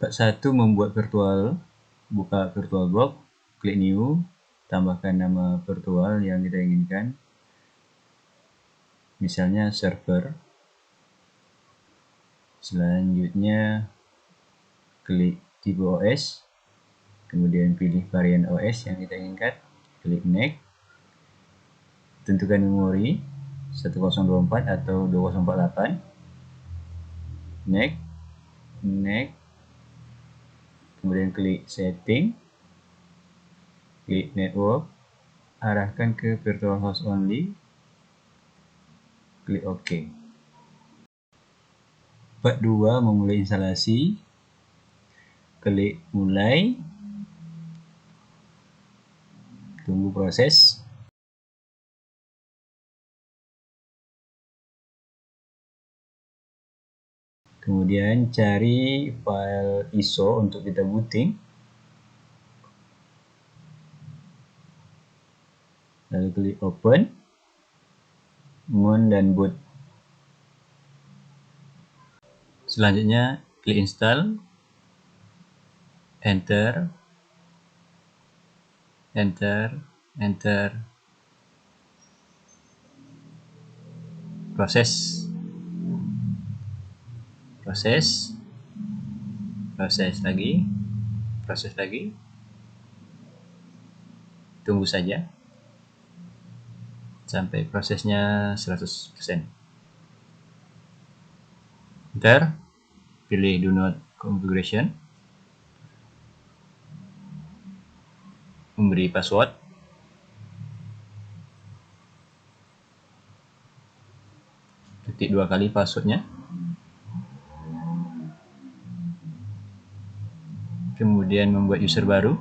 Part 1 membuat virtual. Buka VirtualBox, klik new, tambahkan nama virtual yang kita inginkan, misalnya server. Selanjutnya klik tipe OS, kemudian pilih varian OS yang kita inginkan, klik next, tentukan memori 1024 atau 2048, next, kemudian klik setting, klik network, arahkan ke virtual host only, klik OK. Part 2 memulai instalasi, klik mulai, tunggu proses. Kemudian cari file ISO untuk kita booting. Lalu klik open, mount dan boot. Selanjutnya klik install, enter, proses lagi, tunggu saja sampai prosesnya 100%. Enter, pilih do not configuration, memberi password, ketik 2 kali passwordnya, kemudian membuat user baru,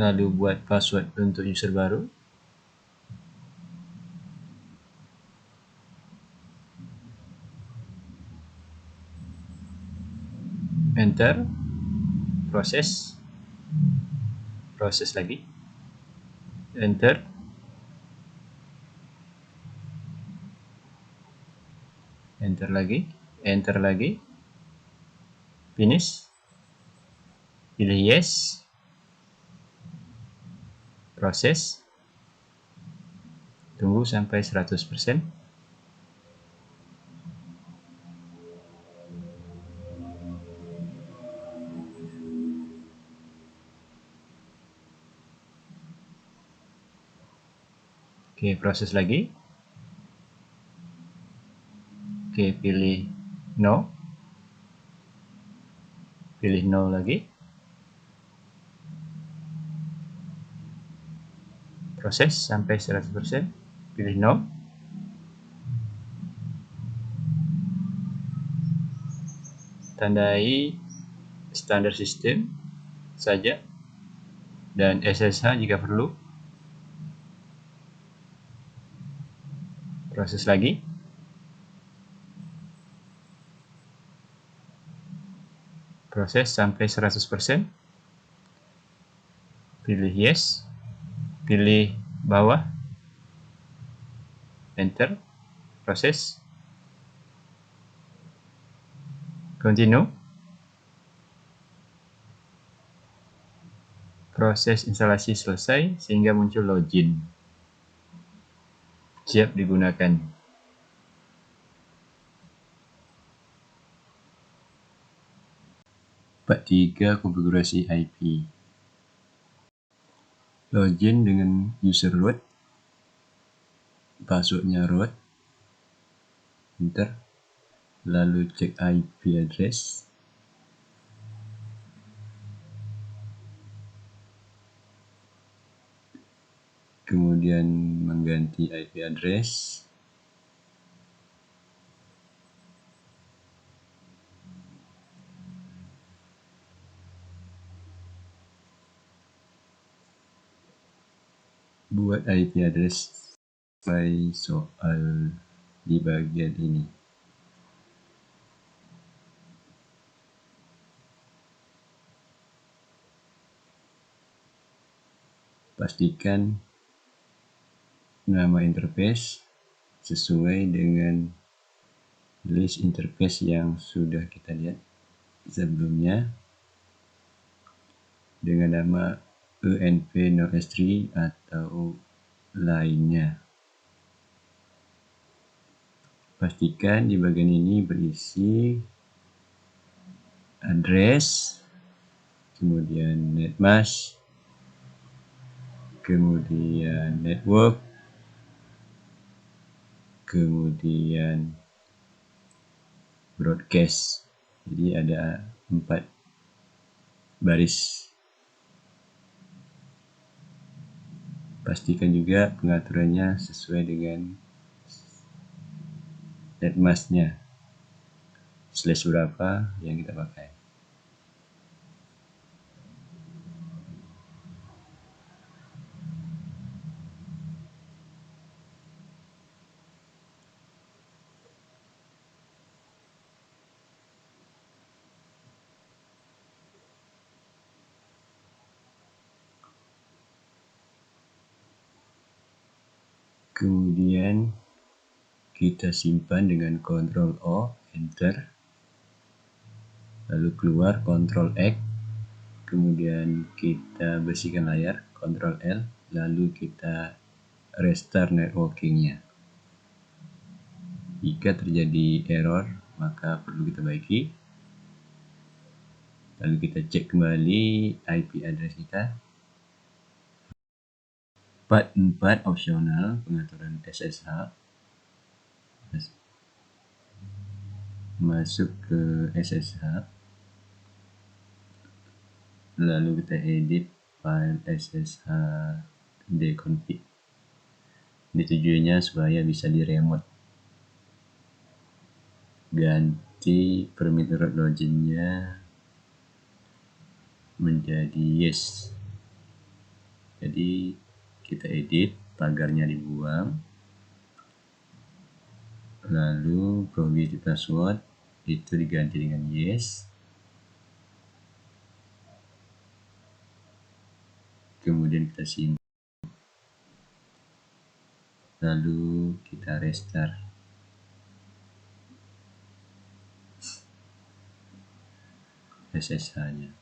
lalu buat password untuk user baru, enter, proses lagi, enter, lagi, finish, pilih yes, proses, tunggu sampai 100%. Oke, proses lagi. Oke, pilih no lagi, proses sampai 100%, pilih no, tandai standar sistem saja dan SSH jika perlu, proses lagi, proses sampai 100%, pilih yes, pilih bawah, enter, proses, continue, proses instalasi selesai sehingga muncul login, siap digunakan. Part 3 konfigurasi IP. Login dengan user root, passwordnya root, enter, lalu cek IP address, kemudian mengganti IP address, buat IP address sesuai soal di bagian ini. Pastikan nama interface sesuai dengan list interface yang sudah kita lihat sebelumnya dengan nama env NoSQL atau lainnya. Pastikan di bagian ini berisi address, kemudian netmask, kemudian network, kemudian broadcast. Jadi ada 4 baris. Pastikan juga pengaturannya sesuai dengan netmasknya, slash berapa yang kita pakai. Kemudian kita simpan dengan Ctrl O, Enter, lalu keluar Ctrl X, kemudian kita bersihkan layar, Ctrl L, lalu kita restart networkingnya. Jika terjadi error, maka perlu kita baiki. Lalu kita cek kembali IP address kita. Part 4 opsional pengaturan SSH. Masuk ke SSH, lalu kita edit file SSH deconfig. Ini tujuannya supaya bisa di remote. Ganti permit root loginnya menjadi yes. Jadi kita edit, pagarnya dibuang, lalu probability password itu diganti dengan yes. Kemudian kita simpan, lalu kita restart. SSH-nya.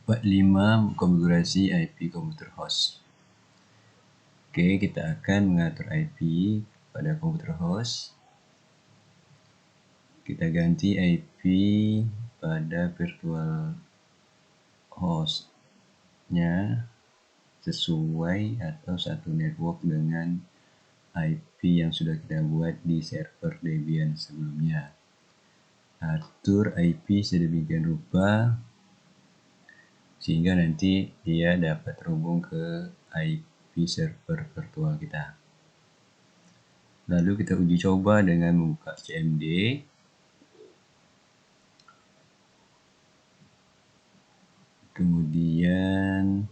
Part 5 konfigurasi IP komputer host. Oke, kita akan mengatur IP pada komputer host. Kita ganti IP pada virtual host-nya sesuai atau satu network dengan IP yang sudah kita buat di server Debian sebelumnya. Atur IP sedemikian rupa sehingga nanti dia dapat terhubung ke IP server virtual kita. Lalu kita uji coba dengan membuka CMD. Kemudian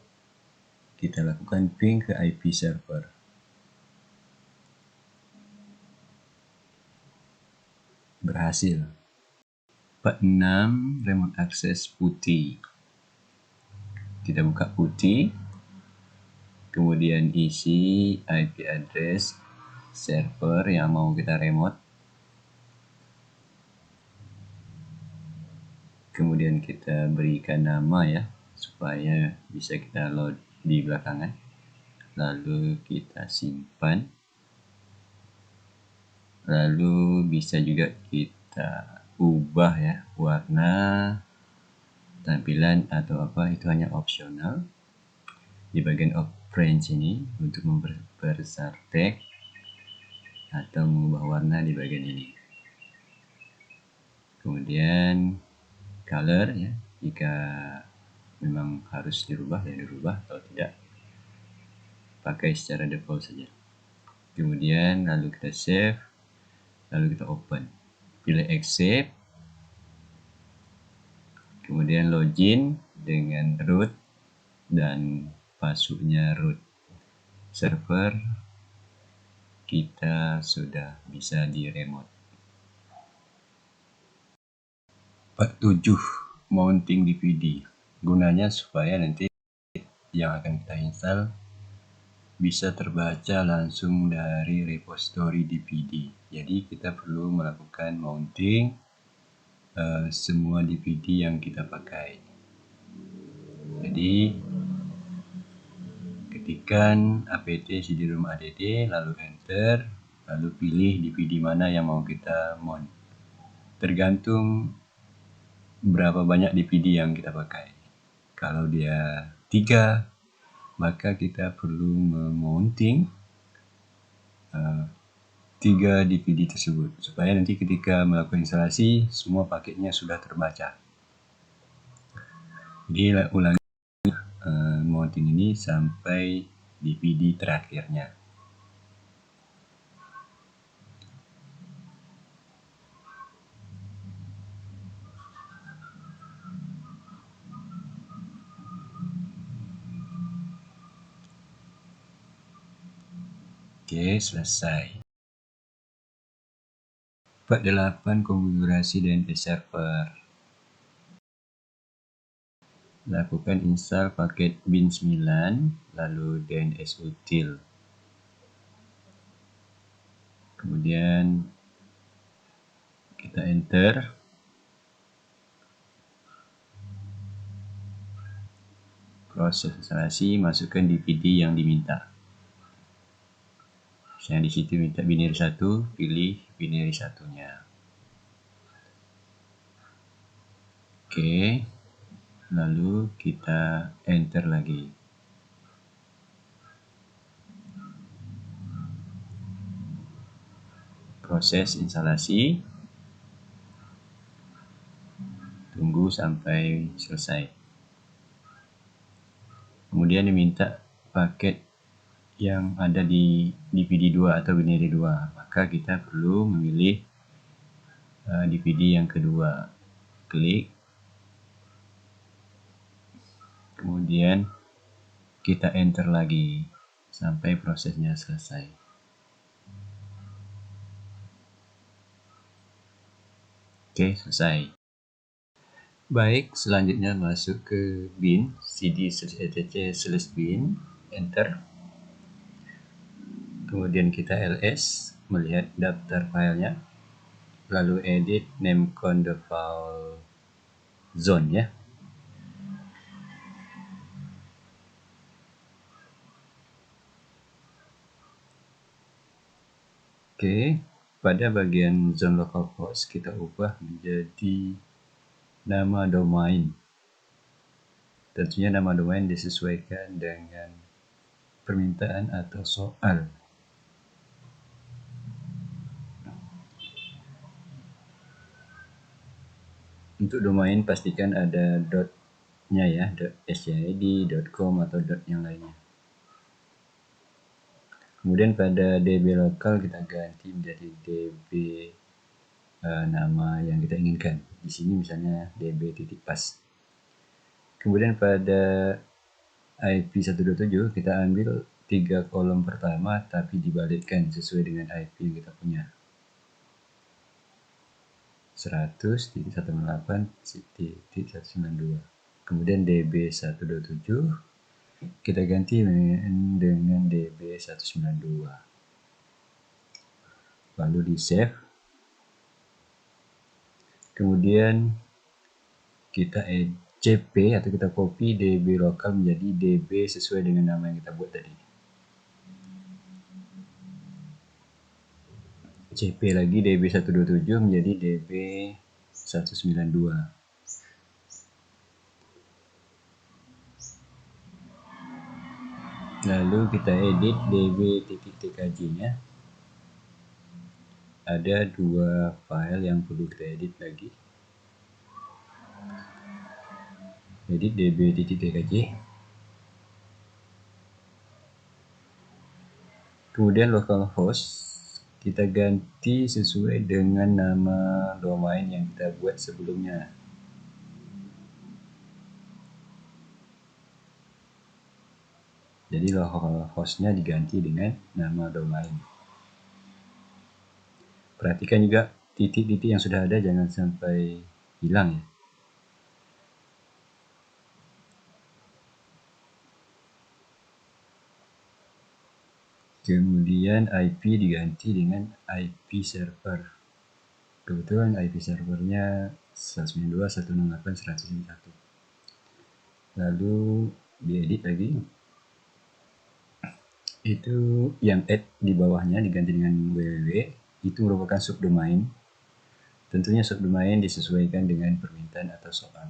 kita lakukan ping ke IP server. Berhasil. Part 6 remote access PuTTY. Kita buka PuTTY, kemudian isi IP address server yang mau kita remote. Kemudian kita berikan nama ya, supaya bisa kita load di belakangan. Lalu kita simpan. Lalu bisa juga kita ubah ya warna, tampilan atau apa, itu hanya opsional. Di bagian orange ini untuk memperbesar teks atau mengubah warna di bagian ini. Kemudian color ya, jika memang harus dirubah ya dirubah, kalau tidak pakai secara default saja. Kemudian lalu kita save, lalu kita open, pilih accept, kemudian login dengan root dan passwordnya root. Server kita sudah bisa di remote. Part 7 mounting DVD. Gunanya supaya nanti yang akan kita install bisa terbaca langsung dari repository DVD. Jadi kita perlu melakukan mounting semua DVD yang kita pakai. Jadi ketikkan apt cd-rom add, lalu enter, lalu pilih DVD mana yang mau kita mount. Tergantung berapa banyak DVD yang kita pakai. Kalau dia 3, maka kita perlu memounting 3 DVD tersebut supaya nanti ketika melakukan instalasi semua paketnya sudah terbaca. Jadi ulangi mounting ini sampai DVD terakhirnya. Oke, selesai. 48 konfigurasi DNS server. Lakukan install paket bin 9, lalu DNS util. Kemudian kita enter. Proses instalasi, masukkan DVD yang diminta. Misalnya di situ minta binary 1, pilih binary 1-nya. Oke. Lalu kita enter lagi. Proses instalasi. Tunggu sampai selesai. Kemudian diminta paket yang ada di DVD 2 atau binary 2. Maka kita perlu memilih DVD yang kedua. Klik. Kemudian kita enter lagi sampai prosesnya selesai. Oke, selesai. Baik, selanjutnya masuk ke bin, cd/etc/bin, enter. Kemudian kita ls, melihat daftar filenya, lalu edit nameconf the file zone ya. Oke, pada bagian zone localhost kita ubah menjadi nama domain. Tentunya nama domain disesuaikan dengan permintaan atau soal. Untuk domain pastikan ada .nya ya, .scid, .com atau yang lainnya. Kemudian pada DB lokal kita ganti menjadi DB nama yang kita inginkan. Di sini misalnya db.pas. Kemudian pada IP 127 kita ambil 3 kolom pertama tapi dibalikkan sesuai dengan IP yang kita punya. 100.168.192. Kemudian DB127 kita ganti dengan DB192. Lalu di save. Kemudian kita cp atau kita copy DB lokal menjadi DB sesuai dengan nama yang kita buat tadi. CP lagi DB127 menjadi DB192. Lalu kita edit db.tkj nya. Ada 2 file yang perlu kita edit lagi. Edit db.tkj. Kemudian localhost kita ganti sesuai dengan nama domain yang kita buat sebelumnya. Jadi localhost-nya diganti dengan nama domain. Perhatikan juga titik-titik yang sudah ada jangan sampai hilang ya. Kemudian IP diganti dengan IP server. Kebetulan IP servernya 192.168.101. Lalu diedit lagi. Itu yang add di bawahnya diganti dengan www. Itu merupakan subdomain. Tentunya subdomain disesuaikan dengan permintaan atau soal.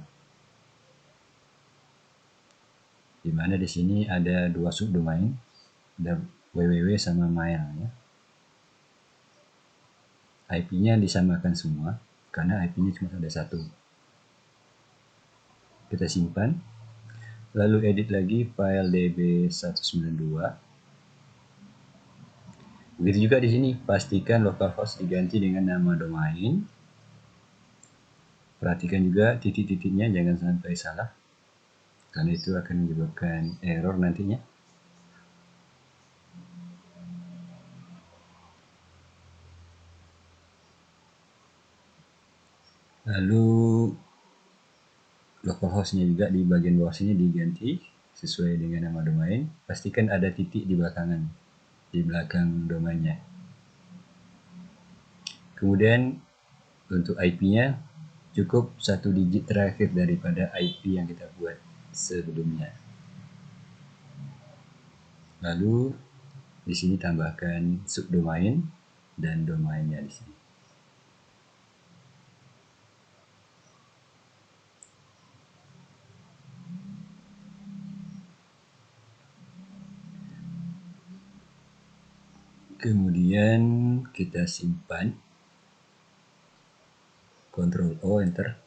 Di mana di sini ada dua subdomain, ada www sama mail ya. IP-nya disamakan semua karena IP-nya cuma ada satu. Kita simpan. Lalu edit lagi file db192. Begitu juga di sini, pastikan localhost diganti dengan nama domain. Perhatikan juga titik-titiknya jangan sampai salah, karena itu akan menyebabkan error nantinya. Lalu localhostnya juga di bagian bawah sini diganti sesuai dengan nama domain. Pastikan ada titik di belakang domainnya. Kemudian untuk IP-nya cukup 1 digit terakhir daripada IP yang kita buat sebelumnya. Lalu di sini tambahkan subdomain dan domainnya di sini. Kemudian kita simpan, Ctrl O, Enter,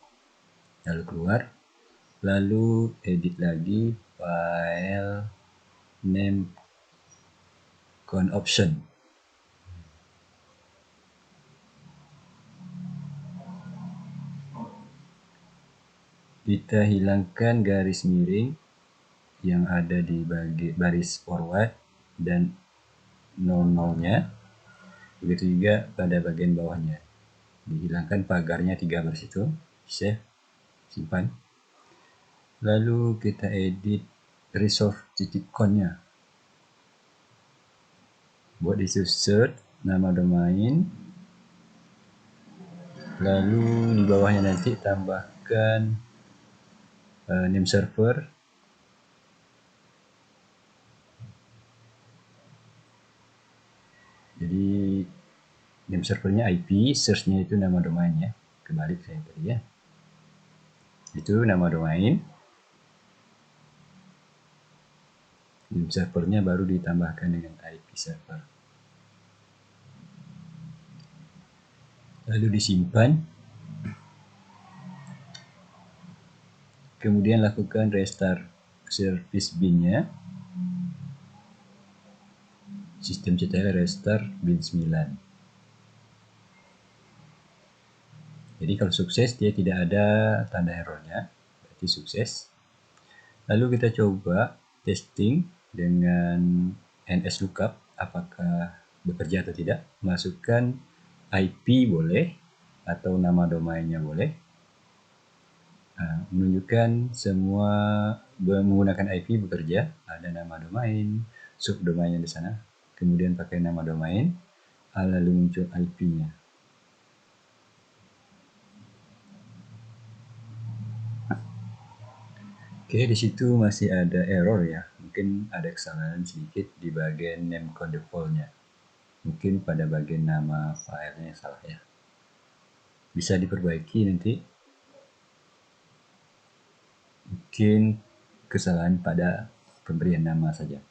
lalu keluar, lalu edit lagi file name con option. Kita hilangkan garis miring yang ada di baris forward dan 00-nya. Begitu juga pada bagian bawahnya. Dihilangkan pagarnya 3 baris itu. Save, simpan. Lalu kita edit resolve titik con-nya. Buat di search nama domain. Lalu di bawahnya nanti tambahkan name server. Jadi name servernya IP, search-nya itu nama domainnya. Kebalik saya tadi ya. Itu nama domain. Name servernya baru ditambahkan dengan IP server. Lalu disimpan. Kemudian lakukan restart service bin-nya. Sistem CTL restart bin 9. Jadi kalau sukses dia tidak ada tanda errornya, berarti sukses. Lalu kita coba testing dengan NSLOOKUP apakah bekerja atau tidak. Masukkan IP boleh atau nama domainnya boleh. Menunjukkan semua menggunakan IP bekerja, ada nama domain, subdomainnya di sana. Kemudian pakai nama domain, lalu muncul IP-nya. Oke, di situ masih ada error ya. Mungkin ada kesalahan sedikit di bagian name default-nya. Mungkin pada bagian nama filenya salah ya. Bisa diperbaiki nanti. Mungkin kesalahan pada pemberian nama saja.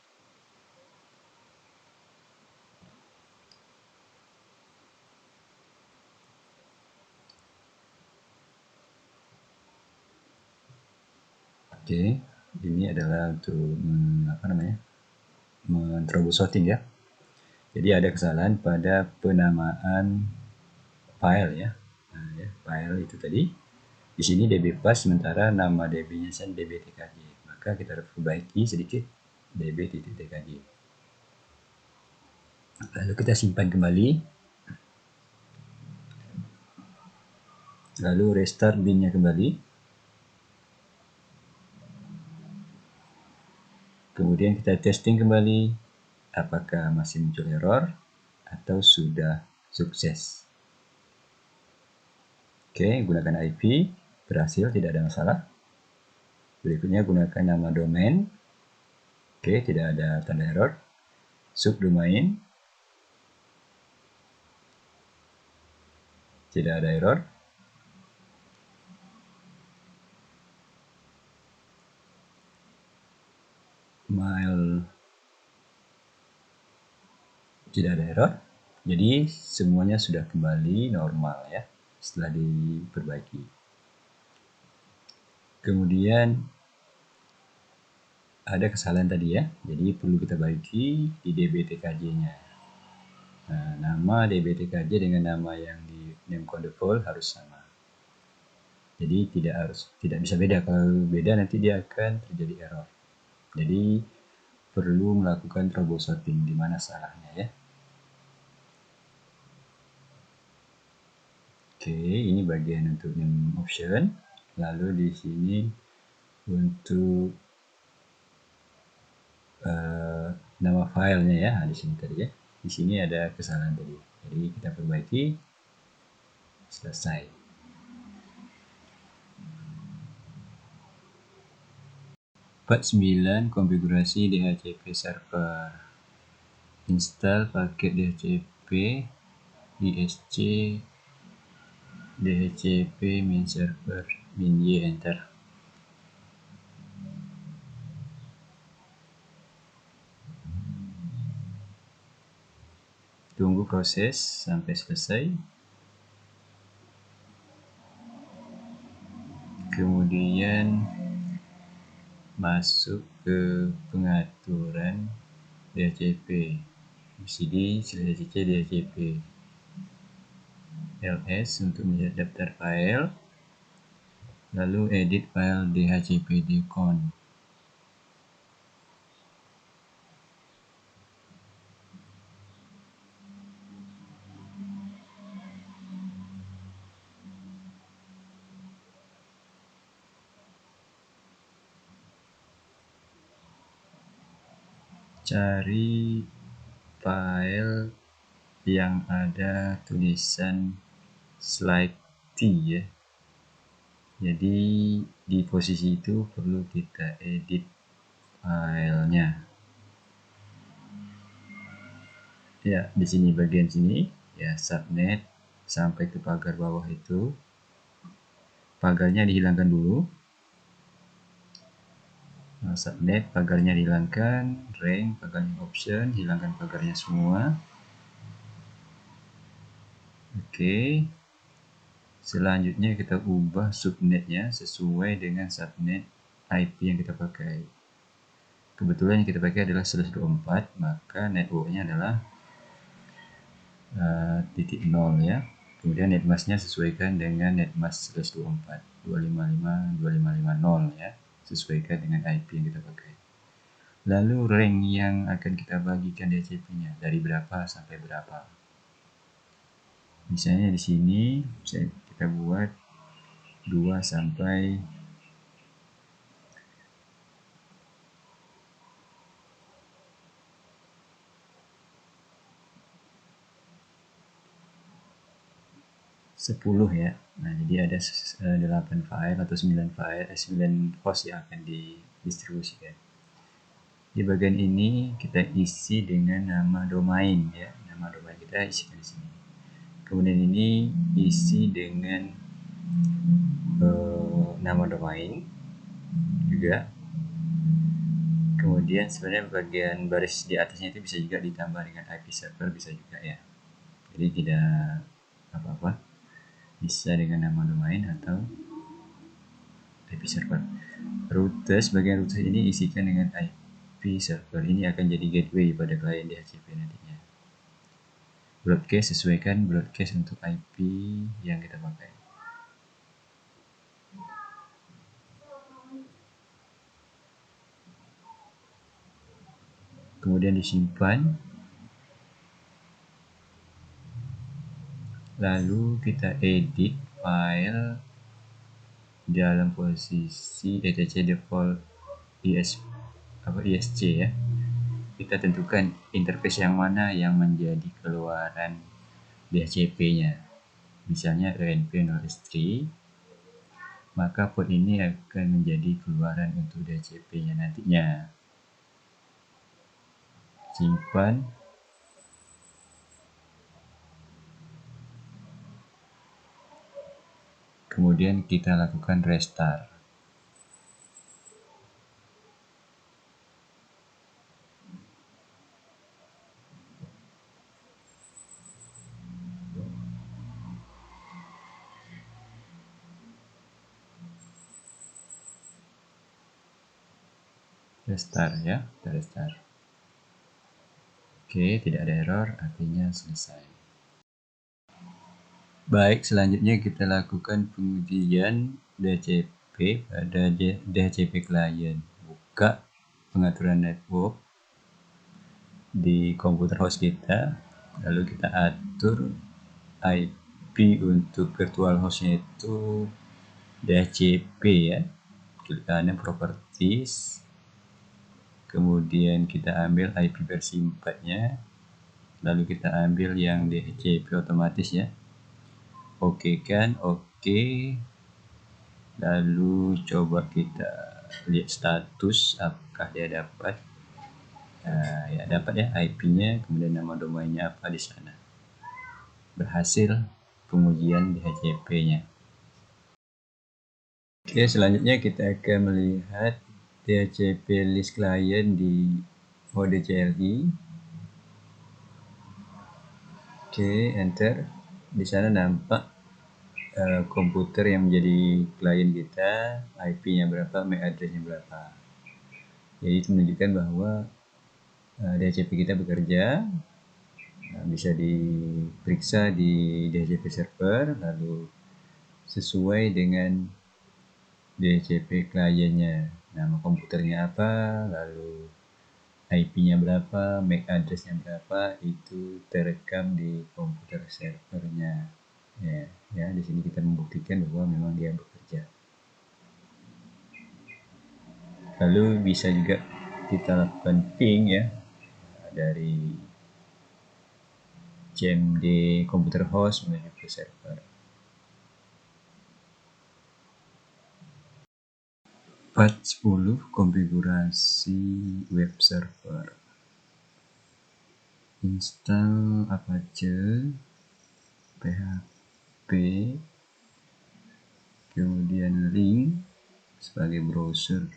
Oke, ini adalah untuk troubleshooting ya. Jadi ada kesalahan pada penamaan file ya. File itu tadi. Di sini dbpass sementara nama db-nya db.tkg. Maka kita perbaiki sedikit db.tkg. Lalu kita simpan kembali. Lalu restart bin-nya kembali. Kemudian kita testing kembali apakah masih muncul error atau sudah sukses. Oke, gunakan IP, berhasil, tidak ada masalah. Berikutnya gunakan nama domain. Oke, tidak ada tanda error. Subdomain, tidak ada error. Mail, tidak ada error. Jadi semuanya sudah kembali normal ya setelah diperbaiki. Kemudian ada kesalahan tadi ya, jadi perlu kita baiki di dbtkj-nya. Nah, nama dbtkj dengan nama yang di name default harus sama. Jadi tidak bisa beda. Kalau beda nanti dia akan terjadi error. Jadi perlu melakukan troubleshooting di mana salahnya ya. Oke, ini bagian untuk name option. Lalu di sini untuk nama filenya ya, di sini tadi ya. Di sini ada kesalahan tadi. Jadi kita perbaiki, selesai. Part 9 konfigurasi DHCP server. Install paket DHCP ISC DHCP min server min y, enter. Tunggu proses sampai selesai. Kemudian masuk ke pengaturan DHCP. cd /cc DHCP. ls untuk melihat daftar file. Lalu edit file dhcp-decon. Cari file yang ada tulisan slide T ya. Jadi di posisi itu perlu kita edit filenya. Ya, di sini bagian sini ya, subnet sampai ke pagar bawah itu. Pagarnya dihilangkan dulu. Nah, subnet pagarnya dihilangkan, rank pagarnya option, hilangkan pagarnya semua. Oke. Selanjutnya kita ubah subnetnya sesuai dengan subnet IP yang kita pakai. Kebetulan yang kita pakai adalah 124, maka networknya adalah titik 0 ya. Kemudian netmasknya sesuaikan dengan netmask 124 255.255.0 ya, sesuaikan dengan IP yang kita pakai. Lalu rank yang akan kita bagikan DHCP-nya dari berapa sampai berapa. Misalnya di sini kita buat 2 sampai 10 ya. Nah, jadi ada 8 file atau 9 file, 9 host yang akan didistribusikan. Di bagian ini kita isi dengan nama domain ya. Nama domain kita isikan di sini. Kemudian ini isi dengan nama domain juga. Kemudian sebenarnya bagian baris di atasnya itu bisa juga ditambah dengan IP server, bisa juga ya. Jadi tidak apa-apa, bisa dengan nama domain atau IP server. Routes, bagian routes ini isikan dengan IP server. Ini akan jadi gateway pada klien DHCP nantinya. Broadcast, sesuaikan broadcast untuk IP yang kita pakai. Kemudian disimpan. Lalu kita edit file dalam posisi etc default ISC ya. kita tentukan interface yang mana yang menjadi keluaran DHCP-nya. Misalnya ENP0S3, maka port ini akan menjadi keluaran untuk DHCP-nya nantinya. Simpan. Kemudian kita lakukan restart. Restart ya, kita restart. Oke, tidak ada error, artinya selesai. Baik, selanjutnya kita lakukan pengujian DHCP pada DHCP client. Buka pengaturan network di komputer host kita, lalu kita atur IP untuk virtual hostnya itu DHCP ya. Klik kanan properties, kemudian kita ambil IP versi 4-nya, lalu kita ambil yang DHCP otomatis ya. Oke kan, oke. Lalu coba kita lihat status apakah dia dapat. Ya dapat ya IP-nya, kemudian nama domainnya apa di sana. Berhasil pengujian DHCP-nya. Oke, selanjutnya kita akan melihat DHCP list client di mode CLI. Oke, enter. Di sana nampak komputer yang menjadi klien kita, IP-nya berapa, MAC address-nya berapa. Jadi itu menunjukkan bahwa DHCP kita bekerja, bisa diperiksa di DHCP server, lalu sesuai dengan DHCP kliennya, nama komputernya apa, lalu IP-nya berapa, MAC address-nya berapa, itu terekam di komputer servernya. Ya, di sini kita membuktikan bahwa memang dia bekerja. Lalu bisa juga kita lakukan ping ya dari CMD komputer host menuju ke server. Part 10 konfigurasi web server. Install Apache, PHP, kemudian link sebagai browser,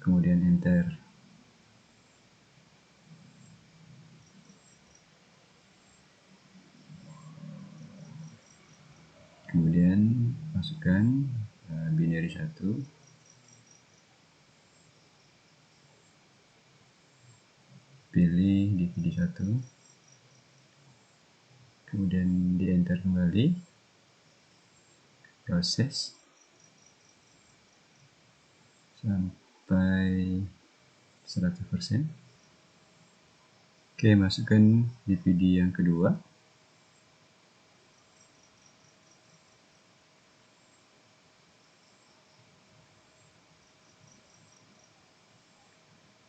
kemudian enter. Kemudian masukkan binary 1, pilih DVD 1, kemudian di enter kembali, proses sampai 100%. Oke, masukkan DVD yang kedua,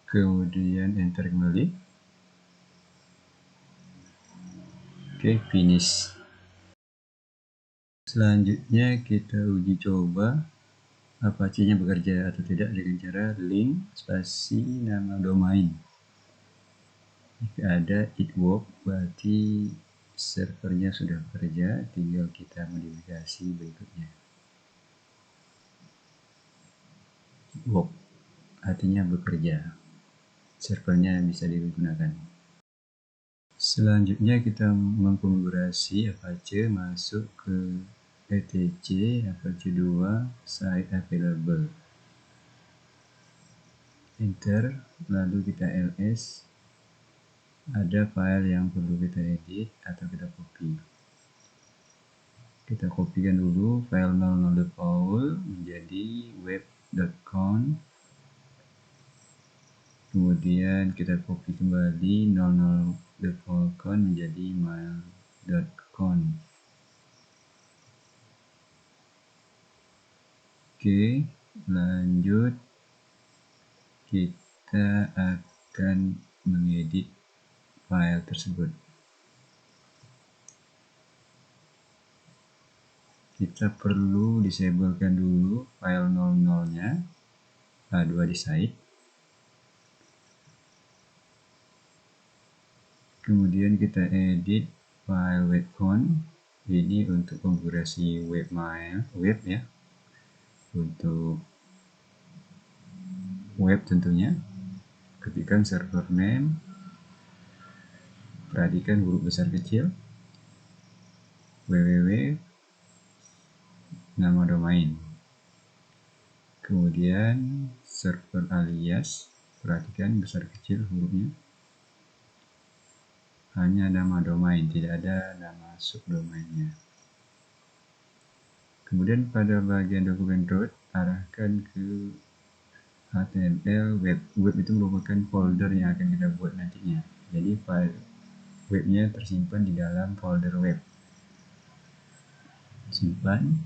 kemudian enter kembali. Oke, finish. Selanjutnya kita uji coba Apache-nya bekerja atau tidak dengan cara link spasi nama domain. Jika ada it work, berarti servernya sudah bekerja, tinggal kita modifikasi berikutnya. It work artinya bekerja, servernya bisa digunakan. Selanjutnya kita mengkonfigurasi Apache masuk ke etc Apache 2 site available. Enter, lalu kita ls. Ada file yang perlu kita edit atau kita copy. Kita kopikan dulu file 00.paul menjadi web.conf. Kemudian kita copy kembali 00.paul menjadi mail.conf. Oke, lanjut kita kita akan mengedit file tersebut. Kita perlu disablekan dulu file 00-nya H2 di site. Kemudian kita edit file webcon. Ini untuk konfigurasi web ya. Untuk web tentunya. Ketikkan server name. Perhatikan huruf besar kecil. www, nama domain. Kemudian server alias, perhatikan besar kecil hurufnya. Hanya nama domain, tidak ada nama subdomainnya. Kemudian pada bagian dokumen root, arahkan ke HTML web. Web itu merupakan folder yang akan kita buat nantinya. Jadi file webnya tersimpan di dalam folder web. Simpan.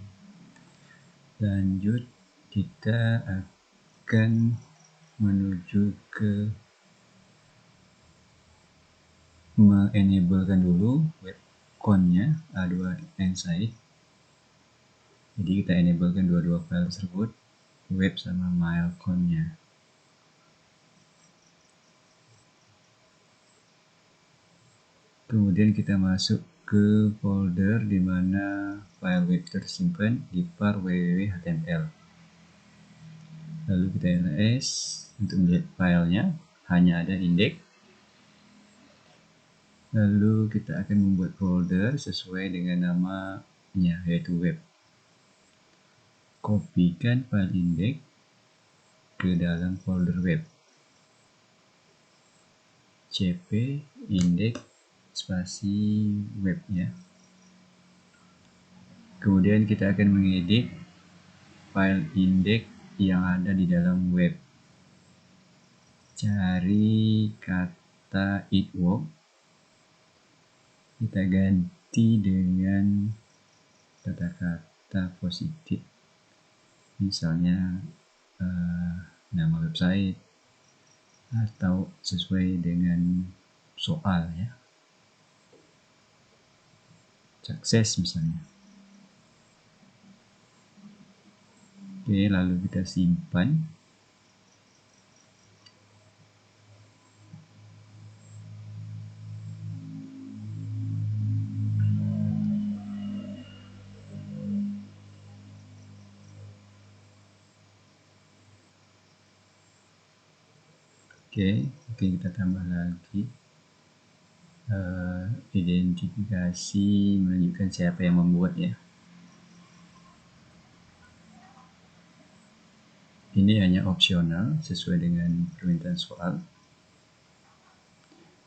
Lanjut, kita akan menuju ke menenablekan dulu webcon-nya A2 Insight. Jadi kita enablekan dua-dua file tersebut, web sama mailcon-nya. Kemudian kita masuk ke folder di mana file web tersimpan di var www.html. Lalu kita ls untuk melihat filenya, hanya ada index. Lalu kita akan membuat folder sesuai dengan namanya, yaitu web. Kopikan file index ke dalam folder web. cp index spasi web ya. Kemudian kita akan mengedit file index yang ada di dalam web. Cari kata it work, kita ganti dengan kata-kata positif, misalnya nama website atau sesuai dengan soal ya, sukses misalnya. Oke, lalu kita simpan. Oke, kita tambah lagi identifikasi menunjukkan siapa yang membuat ya. Ini hanya opsional sesuai dengan permintaan soal.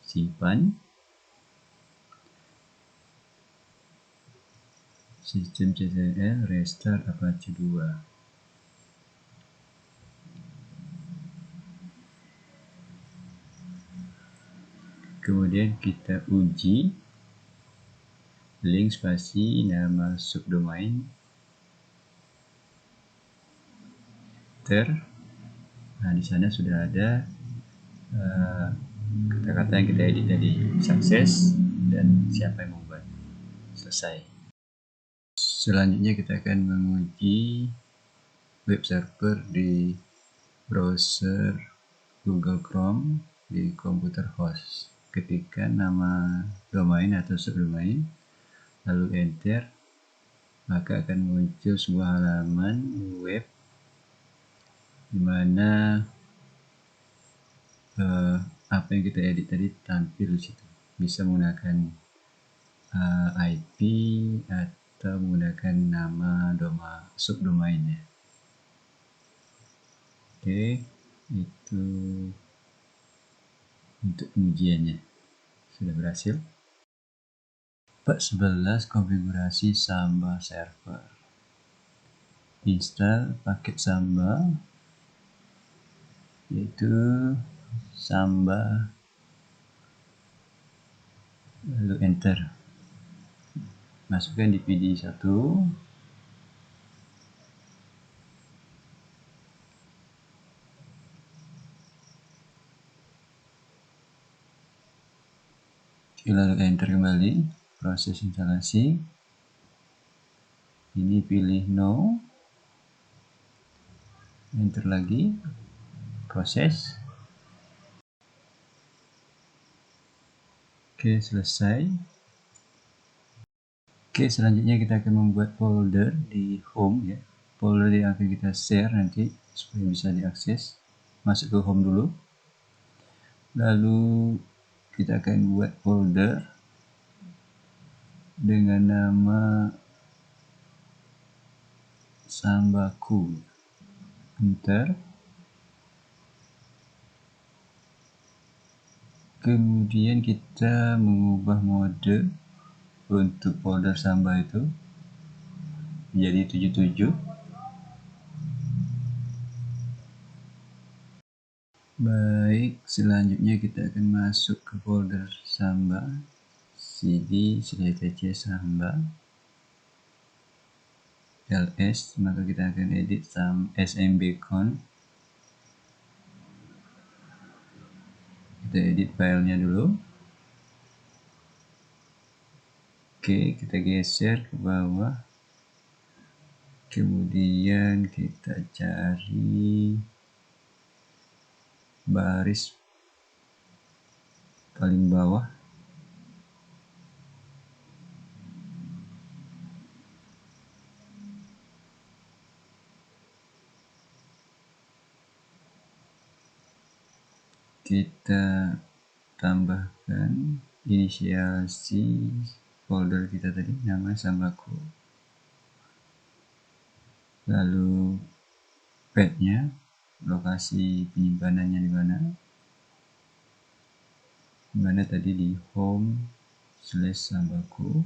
Simpan. Sistem CCL restart Apache 2. Kemudian kita uji link spasi nama subdomain Nah, di sana sudah ada kata-kata yang kita edit tadi, sukses dan siapa yang membuat. Selesai. Selanjutnya kita akan menguji web server di browser Google Chrome di komputer host. Ketikkan nama domain atau subdomain, lalu enter, maka akan muncul sebuah halaman web di mana apa yang kita edit tadi tampil di situ. Bisa menggunakan IP atau menggunakan nama subdomainnya. Oke, itu untuk pengujiannya sudah berhasil. Part 11 konfigurasi Samba server. Install paket Samba, yaitu Samba, lalu enter. Masukkan DVD 1. lalu enter kembali, proses instalasi. Ini pilih no, enter lagi, proses. Oke, selesai. Oke, selanjutnya kita akan membuat folder di home ya. Folder yang akan kita share nanti supaya bisa diakses. Masuk ke home dulu. Lalu kita akan buat folder dengan nama Sambaku. Enter. Kemudian kita mengubah mode untuk folder Samba itu menjadi 77. Baik, selanjutnya kita akan masuk ke folder Samba, cd/etc Samba ls, maka kita akan edit smbcon. Kita edit filenya dulu. Oke, kita geser ke bawah. Kemudian kita cari baris paling bawah. Kita tambahkan inisiasi folder kita tadi, nama Sambaku. Lalu path-nya, lokasi penyimpanannya di mana? Di mana tadi di home/Sambaku.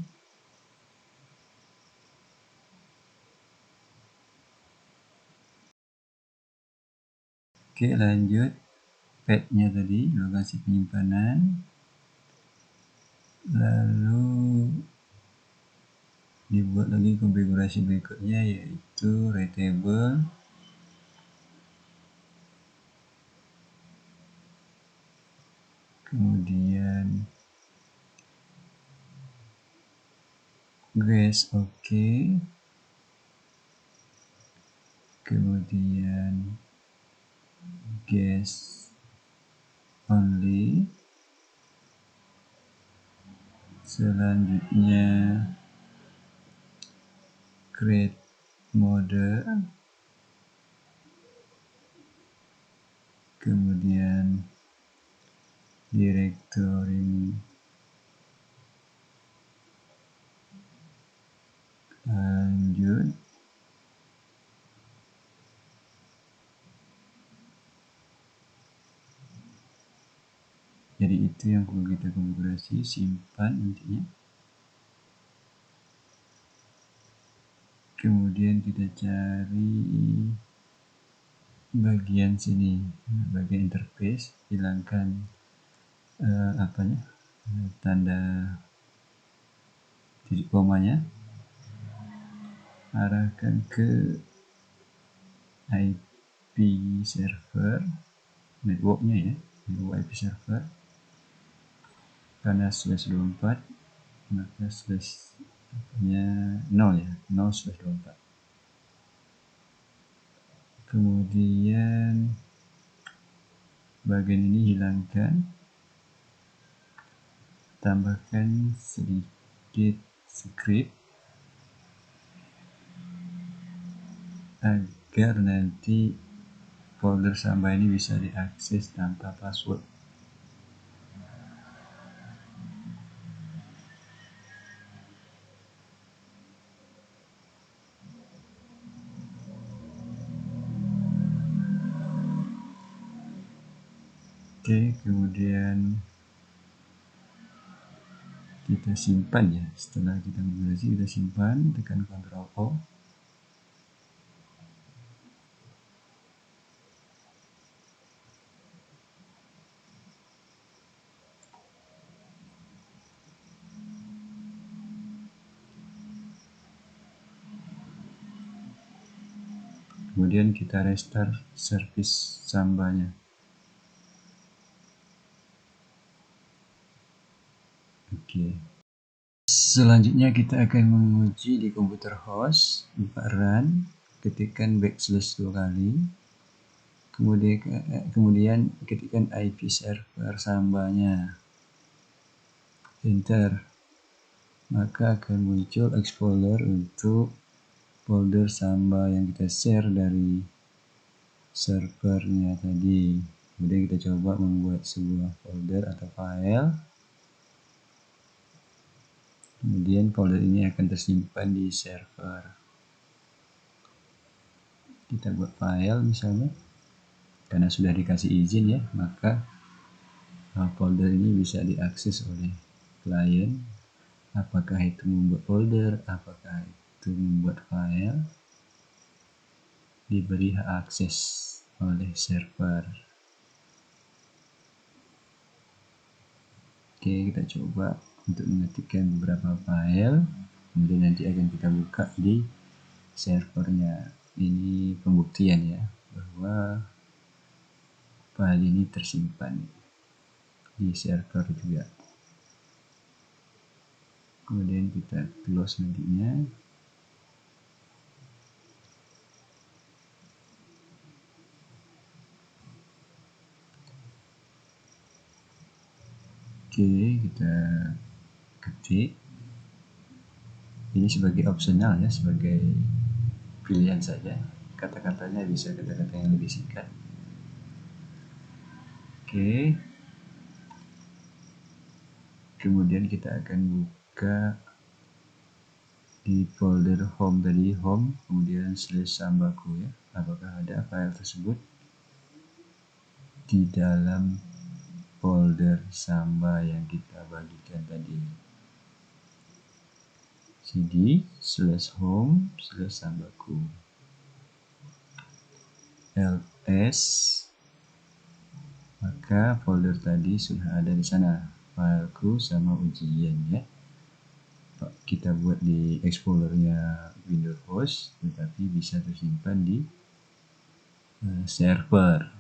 Oke, lanjut. Path-nya tadi, lokasi penyimpanan. Lalu dibuat lagi konfigurasi berikutnya, yaitu readable, kemudian grace oke, kemudian guess only, selanjutnya create mode, kemudian directory, lanjut. Jadi itu yang perlu kita konfigurasi, simpan nantinya. Kemudian kita cari bagian sini, bagian interface, hilangkan tanda titik komanya, arahkan ke IP server, networknya ya, network IP server. Karena /24 maka /nya 0 ya, 0/24. Kemudian bagian ini hilangkan, tambahkan sedikit script agar nanti folder Samba ini bisa diakses tanpa password. Oke, kemudian kita simpan ya. Setelah kita konfigurasi, kita simpan, tekan Ctrl O. Kemudian kita restart service Sambanya. Oke. Selanjutnya kita akan menguji di komputer host, buka run, ketikkan backslash 2 kali, kemudian ketikkan IP server sambanya, enter, maka akan muncul explorer untuk folder samba yang kita share dari servernya tadi. Kemudian kita coba membuat sebuah folder atau file. Kemudian folder ini akan tersimpan di server. Kita buat file misalnya, karena sudah dikasih izin ya, maka folder ini bisa diakses oleh klien. Apakah itu membuat folder, apakah itu membuat file, diberi hak akses oleh server. Oke, kita coba untuk mengetikkan beberapa file, kemudian nanti akan kita buka di servernya. Ini pembuktian ya bahwa file ini tersimpan di server juga. Kemudian kita close nantinya. Oke, kita ketik. Ini sebagai opsional ya, sebagai pilihan saja. Kata-katanya bisa kata-kata yang lebih singkat. Oke. Kemudian kita akan buka di folder home tadi, home, kemudian /sambaku ya. Apakah ada file tersebut di dalam folder samba yang kita bagikan tadi. cd /home/sambaku ls, maka folder tadi sudah ada di sana, fileku sama ujian ya. Kita buat di explorernya Windows host, tetapi bisa tersimpan di server.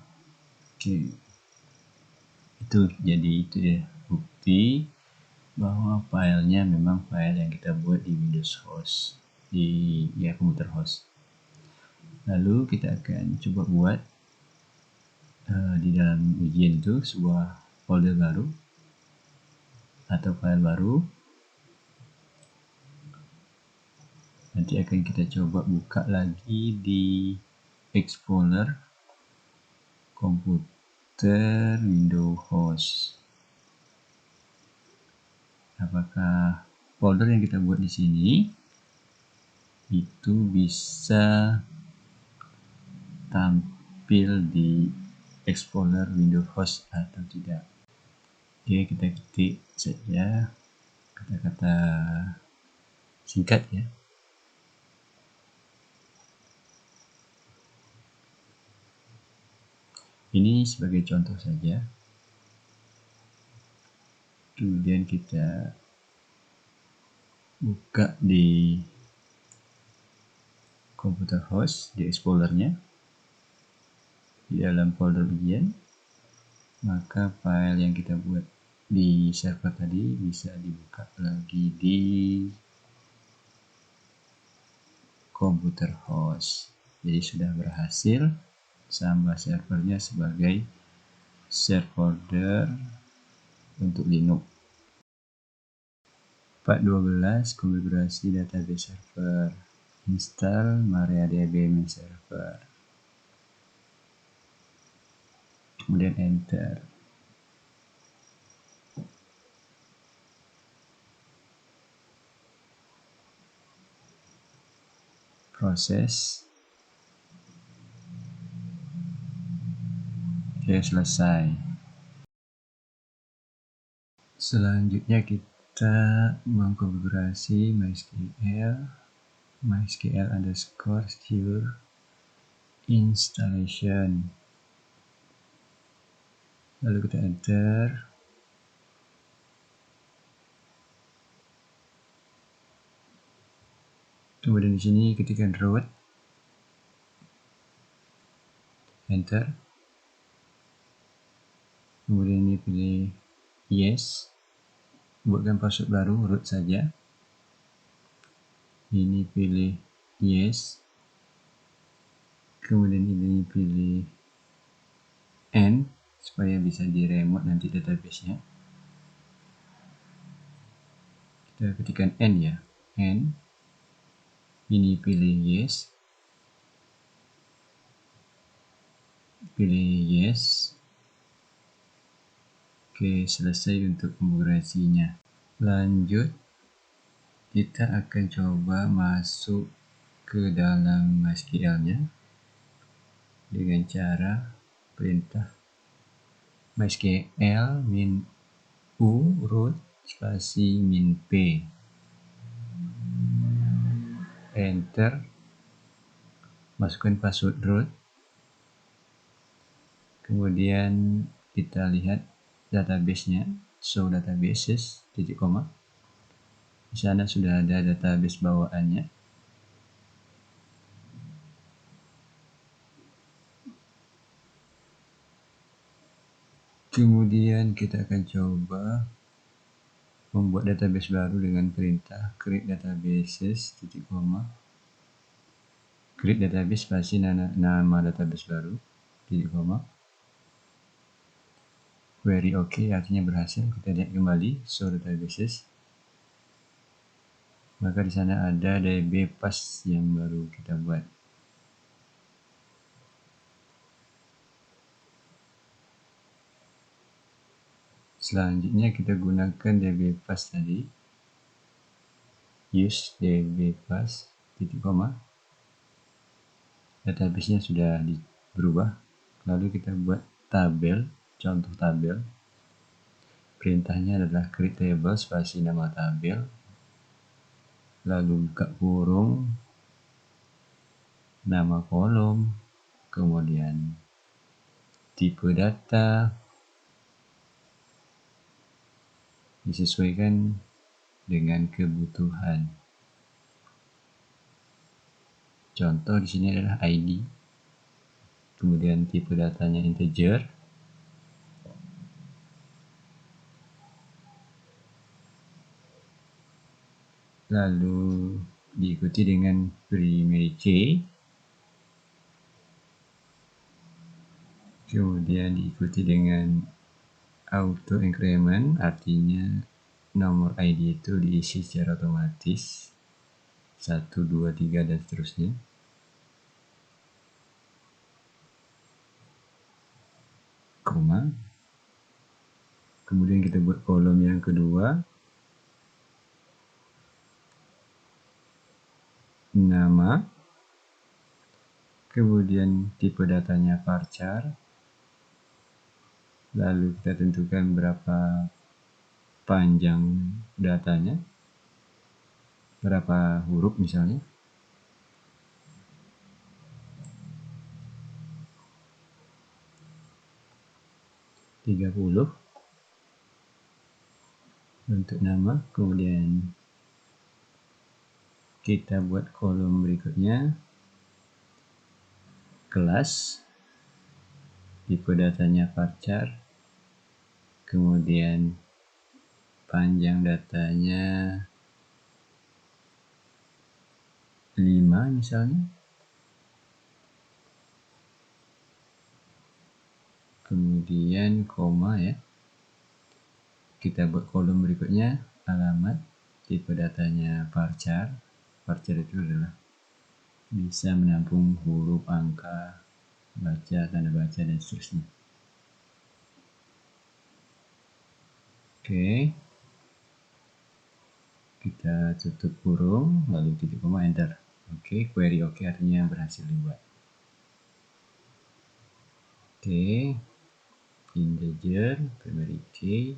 Oke, itu jadi itu ya bukti bahwa filenya memang file yang kita buat di Windows host, di komputer host. Lalu kita akan coba buat di dalam ujian itu sebuah folder baru atau file baru. Nanti akan kita coba buka lagi di Explorer komputer Windows host. Apakah folder yang kita buat di sini itu bisa tampil di Explorer Windows host atau tidak? Oke, kita ketik saja kata-kata singkat ya. Ini sebagai contoh saja. Kemudian kita buka di komputer host, di explorernya, di dalam folder ujian, maka file yang kita buat di server tadi bisa dibuka lagi di komputer host. Jadi sudah berhasil sama servernya sebagai share folder untuk Linux. Part 12, konfigurasi database server. Install MariaDB main server. Kemudian enter. Proses. Oke, selesai. Selanjutnya kita mengkonfigurasi MySQL_secure installation. Lalu kita enter. Kemudian di sini ketikkan root, enter. Kemudian ini pilih yes. buatkan password baru, root saja. Ini pilih yes, kemudian ini pilih N supaya bisa di remote nanti database-nya. Kita ketikkan N ya, N. Ini pilih yes, pilih yes. Oke, selesai untuk konfigurasinya. Lanjut, kita akan coba masuk ke dalam MySQL-nya dengan cara perintah MySQL min u root spasi min p, enter, masukkan password root, kemudian kita lihat database-nya, show databases, titik koma. Di sana sudah ada database bawaannya. Kemudian kita akan coba membuat database baru dengan perintah create databases, titik koma, create database spasi nama database baru, titik koma, query OK, artinya berhasil. Kita lihat kembali show databases, maka di sana ada DB pas yang baru kita buat. Selanjutnya kita gunakan DB pas tadi, use DB pas, titik koma. Database-nya sudah berubah. Lalu kita buat tabel, contoh tabel. Perintahnya adalah create table spasi nama tabel, lalu buka kurung, nama kolom, kemudian tipe data, disesuaikan dengan kebutuhan. Contoh di sini adalah ID, kemudian tipe datanya integer, lalu diikuti dengan primary key, kemudian diikuti dengan auto increment, artinya nomor ID itu diisi secara otomatis 1, 2, 3 dan seterusnya. Koma. Kemudian kita buat kolom yang kedua, nama, kemudian tipe datanya varchar, lalu kita tentukan berapa panjang datanya, berapa huruf misalnya, (30) untuk nama. Kemudian kita buat kolom berikutnya, kelas, tipe datanya varchar, kemudian panjang datanya 5 misalnya, kemudian koma ya. Kita buat kolom berikutnya, alamat, tipe datanya varchar. Varchar itu adalah bisa menampung huruf, angka, baca, tanda baca, dan seterusnya. Oke, kita tutup kurung, lalu titik koma, enter. Oke, query OK artinya berhasil dibuat. Oke, integer, primary key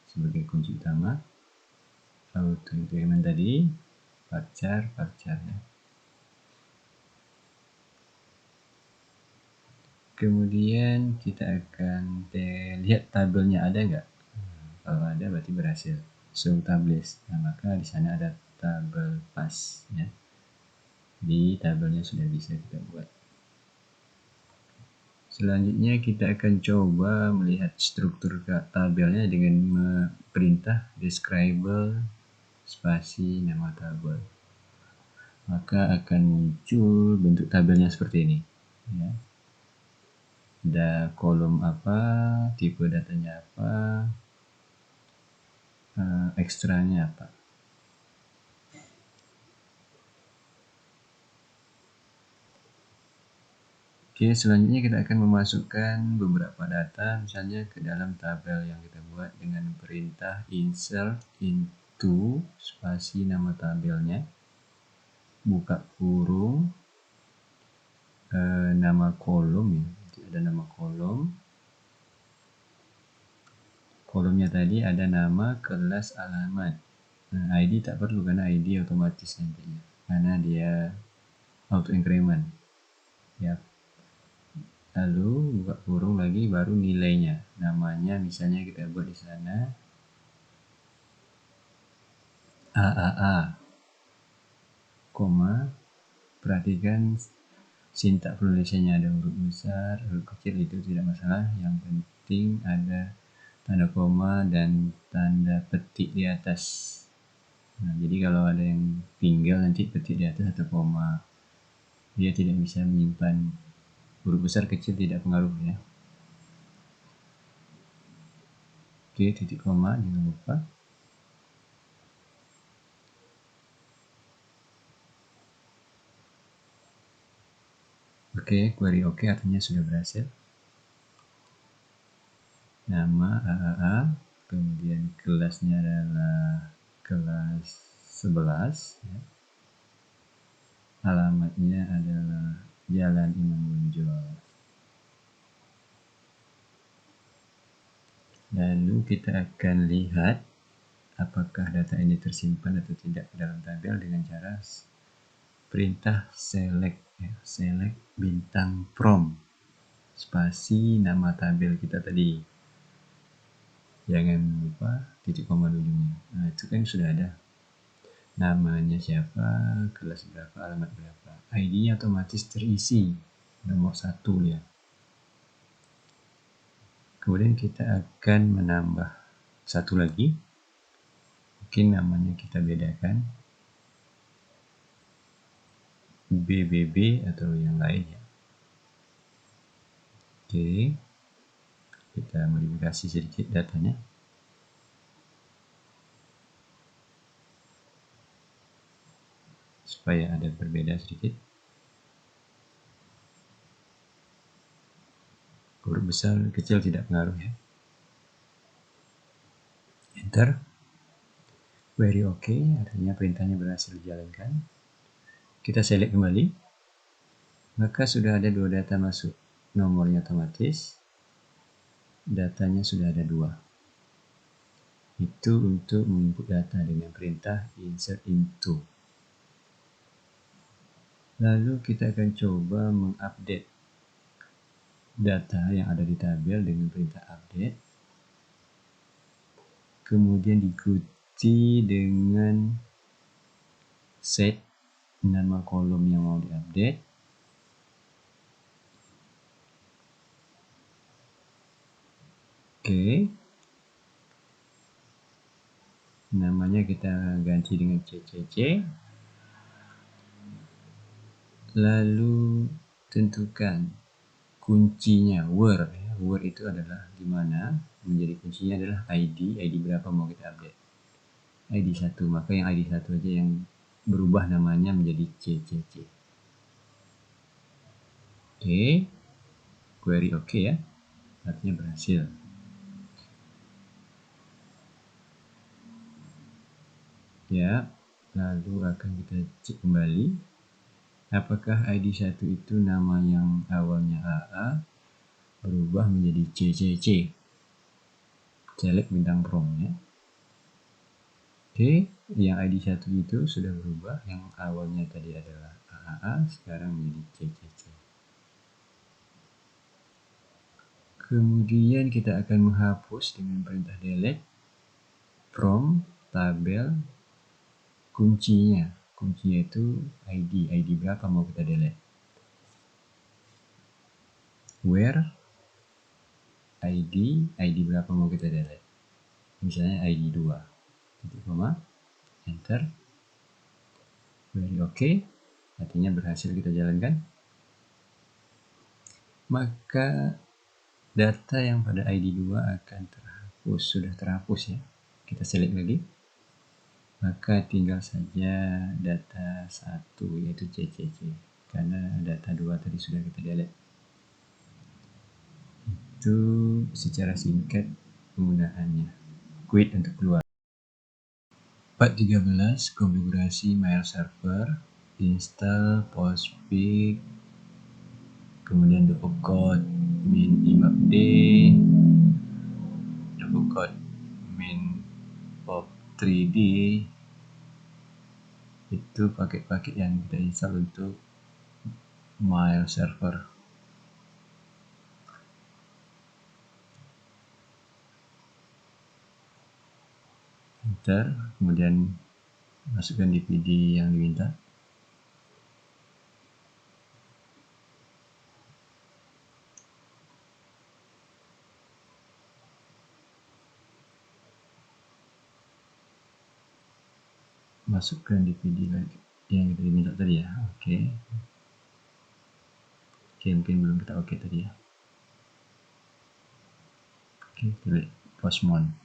sebagai kunci utama, auto increment tadi, varchar ya. Kemudian kita akan lihat tabelnya ada nggak. Kalau ada berarti berhasil. Show tables. Nah, maka di sana ada tabel pas ya. Di tabelnya sudah bisa kita buat. Selanjutnya kita akan coba melihat struktur tabelnya dengan perintah describable spasi nama tabel. Maka akan muncul bentuk tabelnya seperti ini. Ya. Ada kolom apa, tipe datanya apa, ekstranya apa. Oke, selanjutnya kita akan memasukkan beberapa data misalnya ke dalam tabel yang kita buat dengan perintah insert into spasi nama tabelnya, buka kurung, nama kolom ya, ada nama kolom. Kolomnya tadi ada nama, kelas, alamat. Nah, ID tak perlu karena ID otomatis nantinya karena dia auto increment. Ya. Lalu buka kurung lagi baru nilainya. Namanya misalnya kita buat di sana AAA, koma, perhatikan sintak penulisannya ada huruf besar, huruf kecil itu tidak masalah. Yang penting ada tanda koma dan tanda petik di atas. Nah, jadi kalau ada yang tinggal nanti petik di atas atau koma, dia tidak bisa menyimpan huruf besar kecil tidak pengaruh ya. Oke, titik koma jangan lupa. Oke, query oke artinya sudah berhasil. Nama AAA, kemudian kelasnya adalah kelas 11 ya. Alamatnya adalah Jalan Imam Bonjol. Lalu kita akan lihat apakah data ini tersimpan atau tidak dalam tabel dengan cara perintah select ya, select bintang from spasi nama tabel kita tadi. Jangan lupa titik koma di ujungnya. Nah, itu kan sudah ada. Namanya siapa, kelas berapa, alamat berapa. ID-nya otomatis terisi. Nomor 1 ya. Kemudian kita akan menambah satu lagi. Mungkin namanya kita bedakan. BBB atau yang lain ya. Oke. Kita modifikasi sedikit datanya. Supaya ada berbeda sedikit. Huruf besar kecil tidak pengaruh ya. Enter. Very okay, artinya perintahnya berhasil dijalankan. Kita select kembali. Maka sudah ada 2 data masuk. Nomornya otomatis. Datanya sudah ada 2. Itu untuk menginput data dengan perintah insert into. Lalu kita akan coba mengupdate data yang ada di tabel dengan perintah update. Kemudian diikuti dengan set nama kolom yang mau diupdate. Oke. Namanya kita ganti dengan CCC. Lalu tentukan kuncinya where. Where itu adalah di mana, menjadi kuncinya adalah ID berapa mau kita update. ID 1, maka yang ID 1 aja yang berubah namanya menjadi CCC. Oke. Query oke ya. Artinya berhasil. Ya, lalu akan kita cek kembali. Apakah ID 1 itu nama yang awalnya AA berubah menjadi CCC. Select bintang from ya. Oke, yang ID 1 itu sudah berubah. Yang awalnya tadi adalah AAA, sekarang menjadi CCC. Kemudian kita akan menghapus dengan perintah delete from tabel kuncinya. Kuncinya itu ID berapa mau kita delete. where ID berapa mau kita delete, misalnya ID 2, titik koma, enter, very okay, artinya berhasil kita jalankan. Maka data yang pada ID 2 akan terhapus, sudah terhapus ya. Kita select lagi, maka tinggal saja data 1 yaitu CCC, karena data 2 tadi sudah kita delete. Itu secara singkat penggunaannya. Quit untuk keluar. Part 13, konfigurasi mail server, install Postfix, kemudian duplicate min imapd, duplicate min pop3d, itu paket-paket yang kita install untuk mail server. Enter, kemudian masukkan DPD yang diminta. Masukkan DPD lagi yang kita diminta tadi ya. Oke. Oke, mungkin belum kita oke tadi ya. Oke, pilih Postmon.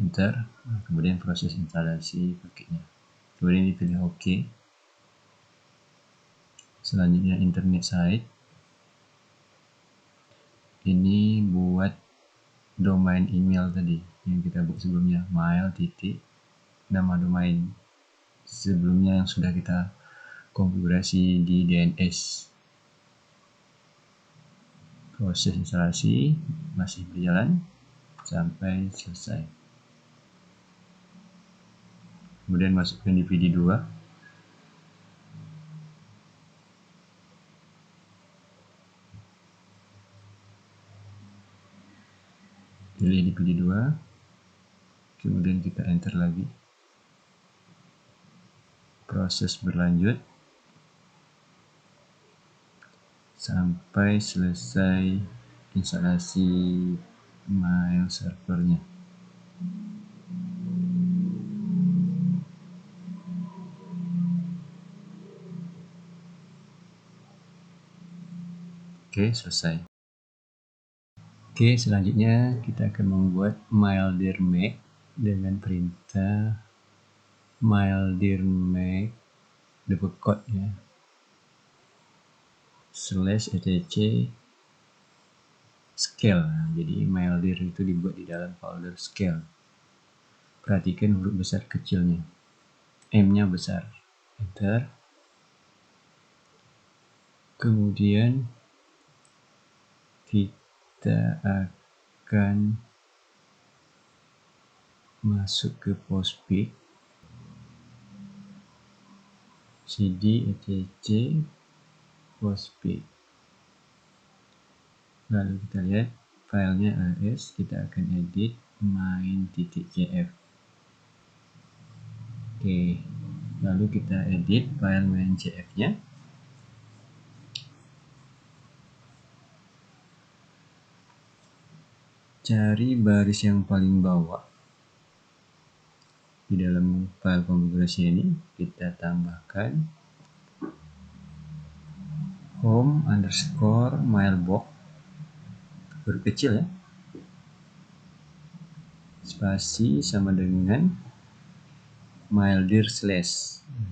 Enter, kemudian proses instalasi paketnya. Kemudian dipilih OK. Selanjutnya internet site. Ini buat domain email tadi yang kita buat sebelumnya, mail titik nama domain sebelumnya yang sudah kita konfigurasi di DNS. Proses instalasi masih berjalan sampai selesai. Kemudian masukkan DPD 2. Pilih DPD 2. Kemudian kita enter lagi. Proses berlanjut sampai selesai instalasi mail servernya. Oke, selesai. Oke, selanjutnya kita akan membuat mail_dir_make dengan perintah mail_dir_make duplicate ya, /etc scale. Jadi mail_dir itu dibuat di dalam folder scale. Perhatikan huruf besar kecilnya, M-nya besar. Enter. Kemudian kita akan masuk ke Postfix, cd etc Postfix. Lalu kita lihat filenya ls, kita akan edit main.cf. Oke, lalu kita edit file main.cf nya. Cari baris yang paling bawah di dalam file konfigurasi ini, kita tambahkan home_mailbox huruf kecil ya, spasi sama dengan mail_dir/.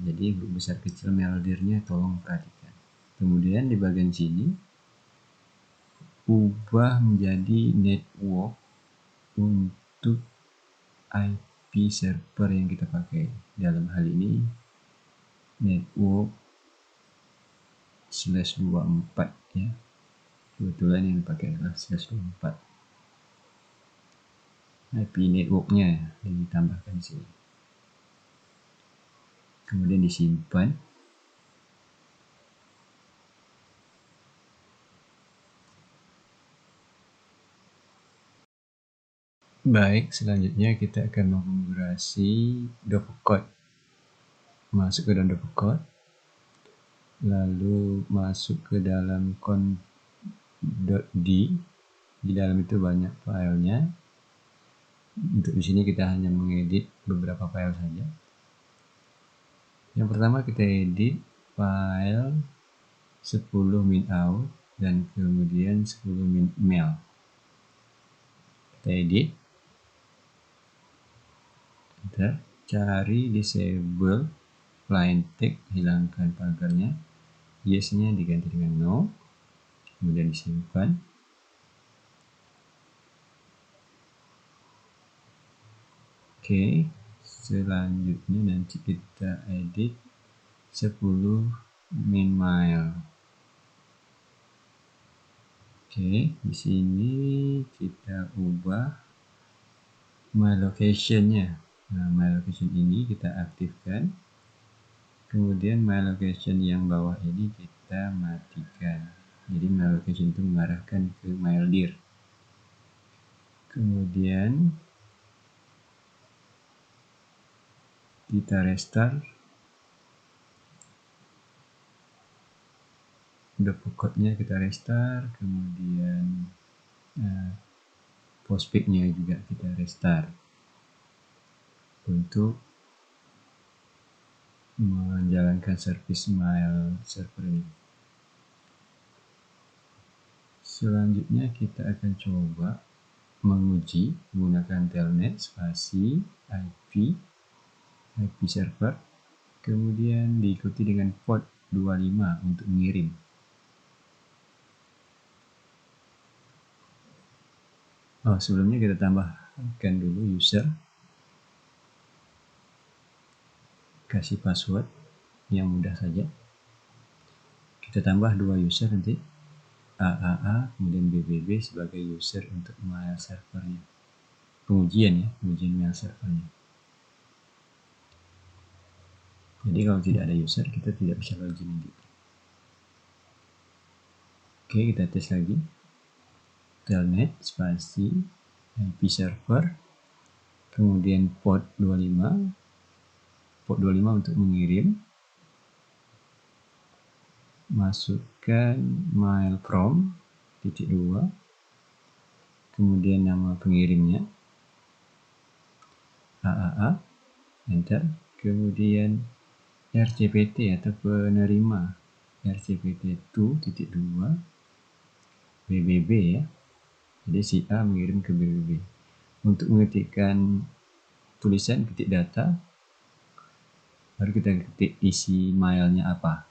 Jadi huruf besar kecil mail_dir-nya tolong perhatikan. Kemudian di bagian sini ubah menjadi network untuk IP server yang kita pakai. Dalam hal ini network /24 ya. Kebetulan yang dipakai adalah /24. IP networknya yang ditambahkan di sini. Kemudian disimpan. Baik, selanjutnya kita akan mengonfigurasi duplicate. Masuk ke dalam duplicate. lalu masuk ke dalam conf.d. Di dalam itu banyak filenya. Untuk di sini kita hanya mengedit beberapa file saja. Yang pertama kita edit file 10 min out dan kemudian 10 min mail. Kita edit, enter, cari disable plain text, hilangkan pagarnya, yes-nya diganti dengan no, kemudian disimpan. Oke, selanjutnya nanti kita edit 10 min mail. Oke, di sini kita ubah my location-nya. Nah, my location ini kita aktifkan. Kemudian my location yang bawah ini kita matikan. Jadi my location itu mengarahkan ke MailDir. Kemudian kita restart. Duplicate-nya kita restart. Kemudian postfix-nya juga kita restart untuk menjalankan service mail server ini. Selanjutnya kita akan coba menguji menggunakan telnet spasi IP server, kemudian diikuti dengan port 25 untuk mengirim. Sebelumnya kita tambahkan dulu user, kasih password yang mudah saja. Kita tambah 2 user nanti, AAA kemudian BBB sebagai user untuk mail servernya. Pengujian mail servernya. Jadi kalau tidak ada user kita tidak bisa login nanti. Oke, kita tes lagi. Telnet spasi IP server, kemudian port 25 untuk mengirim, masukkan mail from .2, kemudian nama pengirimnya AAA, enter, kemudian RCPT atau penerima RCPT 2.2 BBB ya. Jadi si A mengirim ke BBB. Untuk mengetikkan tulisan, ketik data, baru kita ketik isi mailnya apa.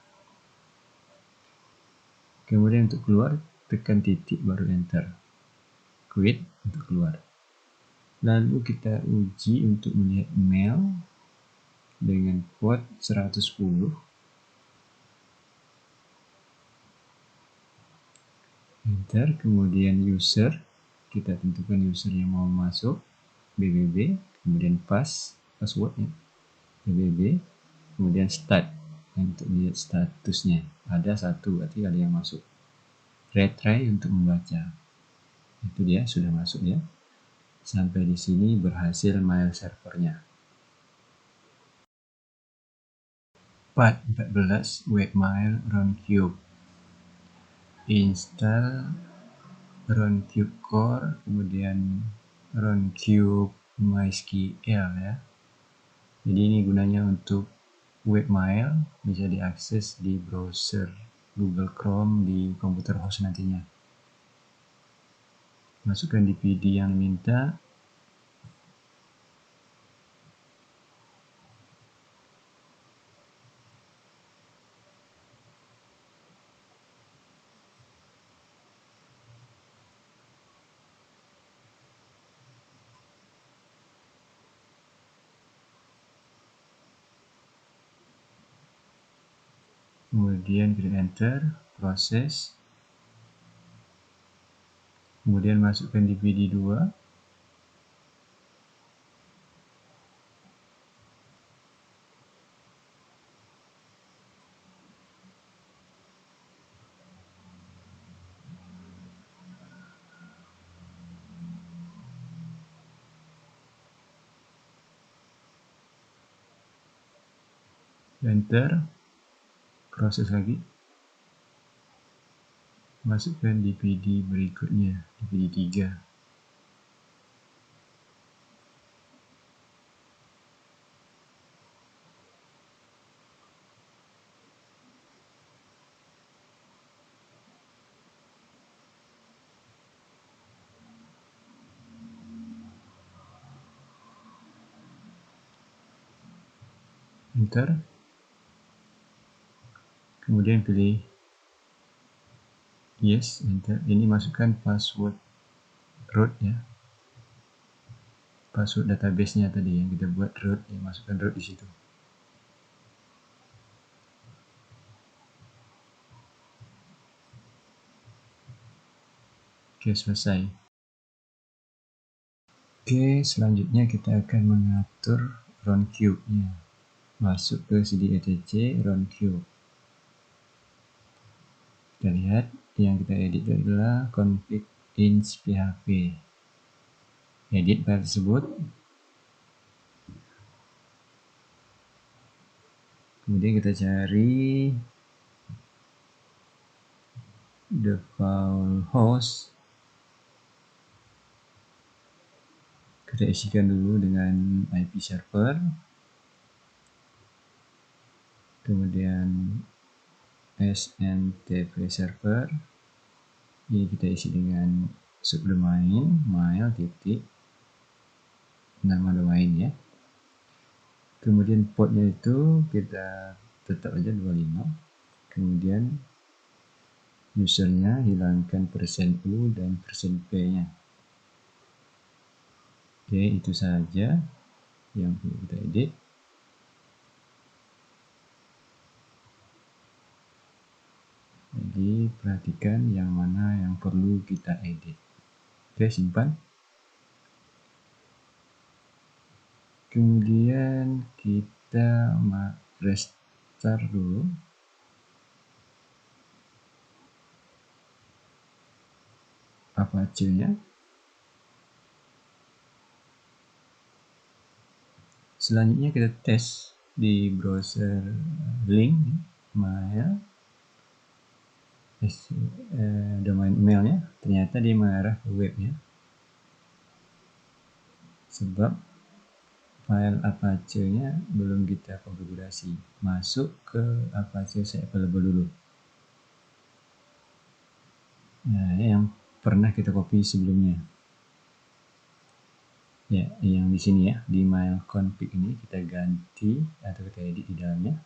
Kemudian untuk keluar, tekan titik baru enter. Quit untuk keluar. Lalu kita uji untuk melihat mail dengan port 110. Enter, kemudian user, kita tentukan user yang mau masuk, BBB, kemudian passwordnya, BBB, kemudian start, untuk lihat statusnya, ada 1, berarti ada yang masuk. Retry untuk membaca, itu dia sudah masuk ya. Sampai di sini berhasil mail servernya. Part 14 Webmail Roundcube. Install Roundcube Core, kemudian Roundcube MySQL ya. Jadi ini gunanya untuk webmail, bisa diakses di browser Google Chrome di komputer host nantinya. Masukkan DPD yang minta. Kemudian klik enter, proses. Kemudian masukkan DPD 2. Enter, proses lagi, masukkan DPD berikutnya, DPD 3. Enter, kemudian pilih yes, enter. Ini masukkan password root ya, password database-nya tadi yang kita buat root, ya, masukkan root di situ. Oke, selesai. Oke, selanjutnya kita akan mengatur round cube-nya. Masuk ke CD etc round cube. Kita lihat yang kita edit adalah config inch php. Edit file tersebut. Kemudian kita cari default host. Kita isikan dulu dengan IP server. Kemudian SMTP server. Ini kita isi dengan subdomain mail titik nama domain ya. Kemudian portnya itu kita tetap aja 25. Kemudian usernya hilangkan %u dan %p nya. Oke, itu saja yang perlu kita edit. Jadi perhatikan yang mana yang perlu kita edit. Oke, simpan. Kemudian kita restart dulu. Apache-nya. Selanjutnya kita tes di browser link mail domain emailnya, ternyata dia mengarah ke web ya. Sebab file Apache-nya belum kita konfigurasi. Masuk ke Apache Set Available dulu. Nah, yang pernah kita copy sebelumnya. Ya, yang di sini ya, di mail config ini kita ganti atau kita edit di dalamnya.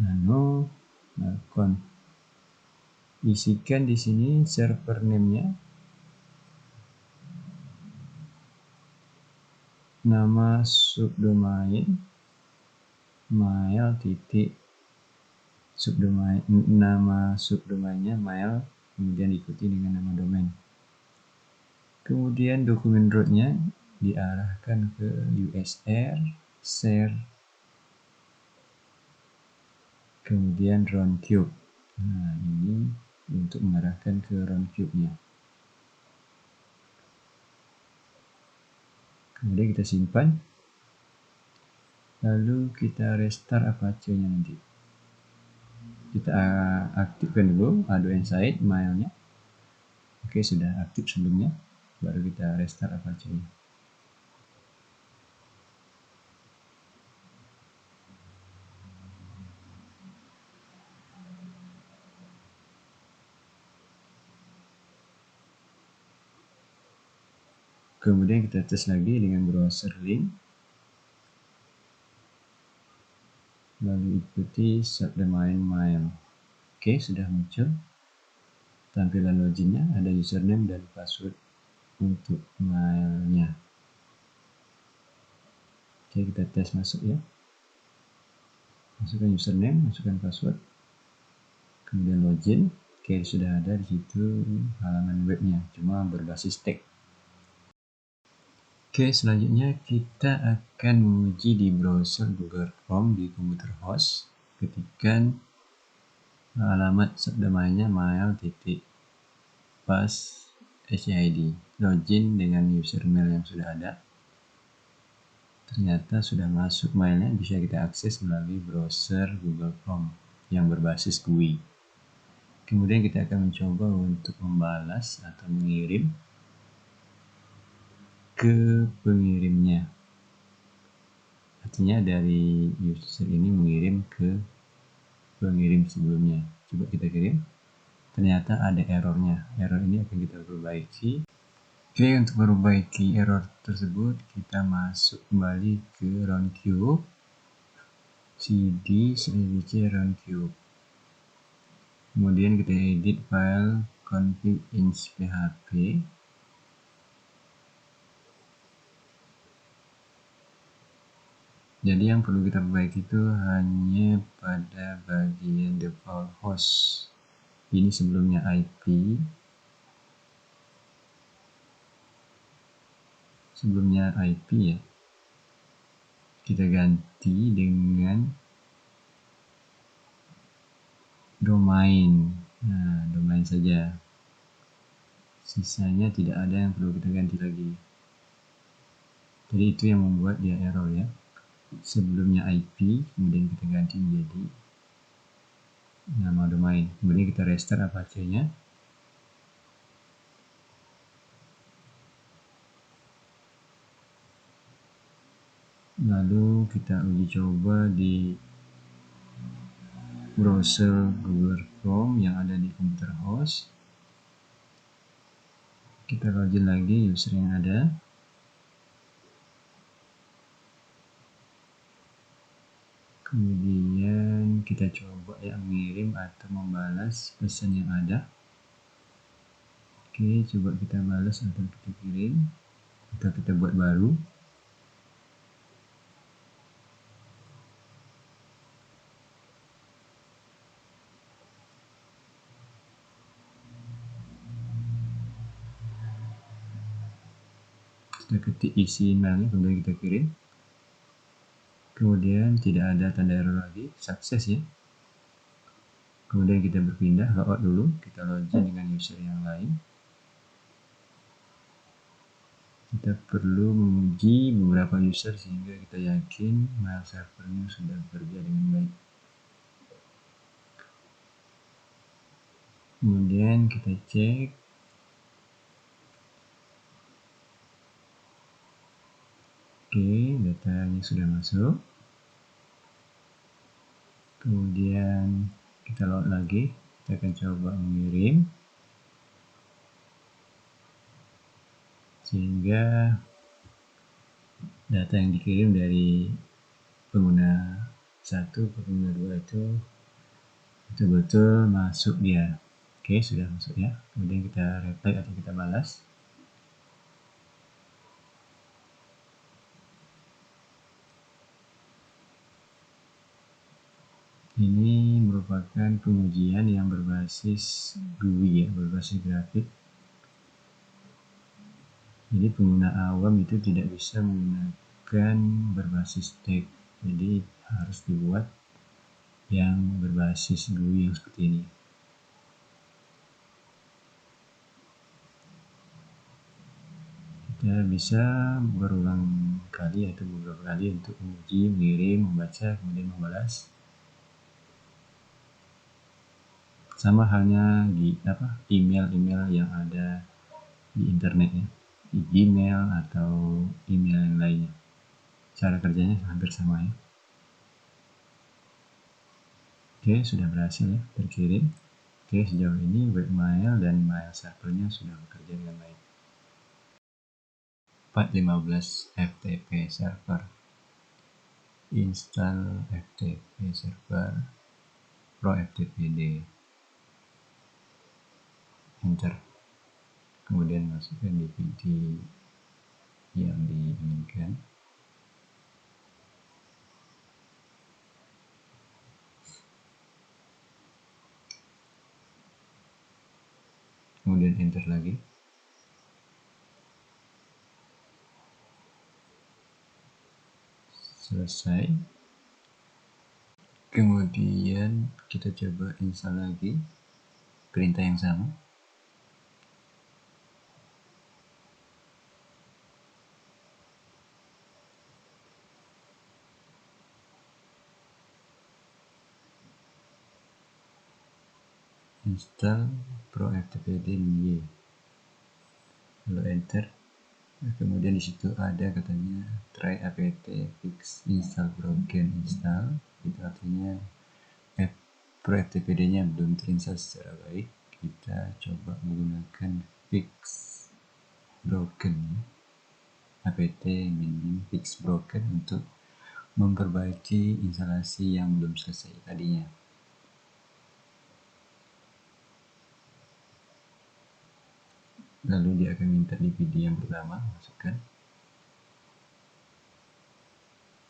Nano isikan di sini server name-nya, nama subdomain mail titik subdomain, nama subdomainnya mail, kemudian diikuti dengan nama domain. Kemudian dokumen root-nya diarahkan ke USR share, kemudian round cube. Nah, ini untuk mengarahkan ke round cube-nya. Kemudian kita simpan, lalu kita restart Apache-nya nanti. Kita aktifkan dulu Ado Insight mailnya. Oke, sudah aktif sebelumnya, baru kita restart Apache-nya. Kemudian kita tes lagi dengan browser link, lalu ikuti subdomain mail. Oke, sudah muncul tampilan loginnya, ada username dan password untuk mailnya. Oke, kita tes masuk ya. Masukkan username, masukkan password, kemudian login. Oke, sudah ada di situ halaman webnya, cuma berbasis tag. Oke, selanjutnya kita akan menguji di browser Google Chrome di komputer host. Ketikkan alamat subdomainnya mail titik pas SID, login dengan user mail yang sudah ada. Ternyata sudah masuk mailnya, bisa kita akses melalui browser Google Chrome yang berbasis GUI. Kemudian kita akan mencoba untuk membalas atau mengirim ke pengirimnya. Artinya dari user ini mengirim ke pengirim sebelumnya. Coba kita kirim. Ternyata ada errornya. Error ini akan kita perbaiki. Oke, untuk memperbaiki error tersebut, kita masuk kembali ke Roundcube, cd /c Roundcube. Kemudian kita edit file config-ins.php. Jadi yang perlu kita perbaiki itu hanya pada bagian default host. Ini sebelumnya IP. Sebelumnya IP ya. Kita ganti dengan domain. Nah, domain saja. Sisanya tidak ada yang perlu kita ganti lagi. Jadi itu yang membuat dia error ya. Sebelumnya IP, kemudian kita ganti menjadi nama domain. Kemudian kita restart Apache-nya. Lalu kita uji coba di browser Google Chrome yang ada di komputer host. Kita login lagi user yang ada. Kemudian kita coba yang mengirim atau membalas pesan yang ada. Oke, coba kita balas atau kita kirim atau kita buat baru. Kita ketik isi emailnya, kemudian kita kirim. Kemudian tidak ada tanda error lagi, sukses ya. Kemudian kita berpindah, logout dulu, kita login dengan user yang lain. Kita perlu menguji beberapa user sehingga kita yakin mail servernya sudah bekerja dengan baik. Kemudian kita cek. Oke, datanya sudah masuk. Kemudian kita load lagi, kita akan coba mengirim sehingga data yang dikirim dari pengguna 1 ke pengguna 2 itu betul-betul masuk dia. Oke, sudah masuk ya. Kemudian kita reply atau kita balas. Ini merupakan pengujian yang berbasis GUI ya, berbasis grafik. Jadi pengguna awam itu tidak bisa menggunakan berbasis teks. Jadi harus dibuat yang berbasis GUI yang seperti ini. Kita bisa berulang kali atau beberapa kali untuk menguji, mengirim, membaca, kemudian membalas. Sama halnya di email-email yang ada di internet ya, di Gmail atau email yang lainnya. Cara kerjanya hampir sama ya. Oke, sudah berhasil ya, terkirim. Oke, sejauh ini webmail dan mail servernya sudah bekerja dengan baik. 4.15 FTP server. Install FTP server Pro FTPD. Enter. Kemudian masukkan DVD yang diinginkan. Kemudian enter lagi. Selesai. Kemudian kita coba install lagi perintah yang sama. install proftpd y, lalu enter. Kemudian di situ ada katanya try apt fix install broken install, itu artinya proftpd nya belum terinstall secara baik. Kita coba menggunakan fix broken, apt fix broken untuk memperbaiki instalasi yang belum selesai tadinya. Lalu dia akan minta DVD yang pertama, masukkan.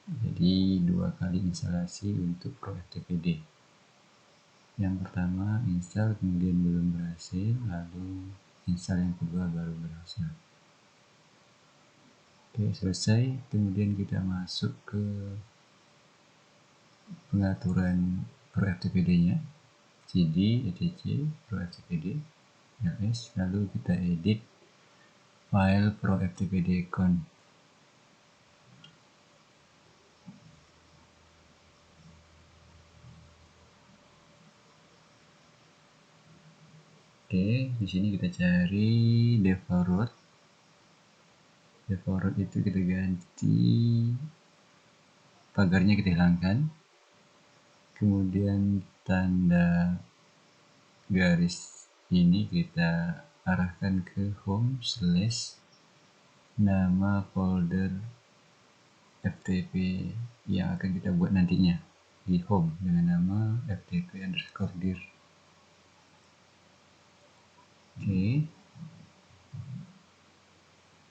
Jadi 2 kali instalasi untuk proftpd. Yang pertama install, kemudian belum berhasil, lalu install yang kedua baru berhasil. Oke, selesai. Kemudian kita masuk ke pengaturan proftpd nya, cd etc proftpd ls, lalu kita edit file proftpd con. Oke, di sini kita cari default. Default itu kita ganti, pagarnya kita hilangkan. Kemudian tanda garis ini kita arahkan ke home / nama folder ftp yang akan kita buat nantinya di home dengan nama ftp_dir. Oke.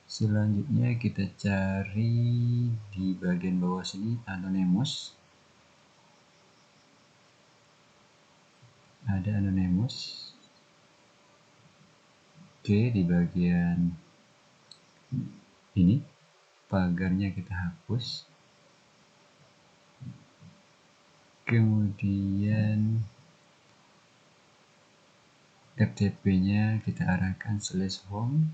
Selanjutnya kita cari di bagian bawah sini anonymous. Ada anonymous. Oke, di bagian ini pagarnya kita hapus. Kemudian ftp-nya kita arahkan /home/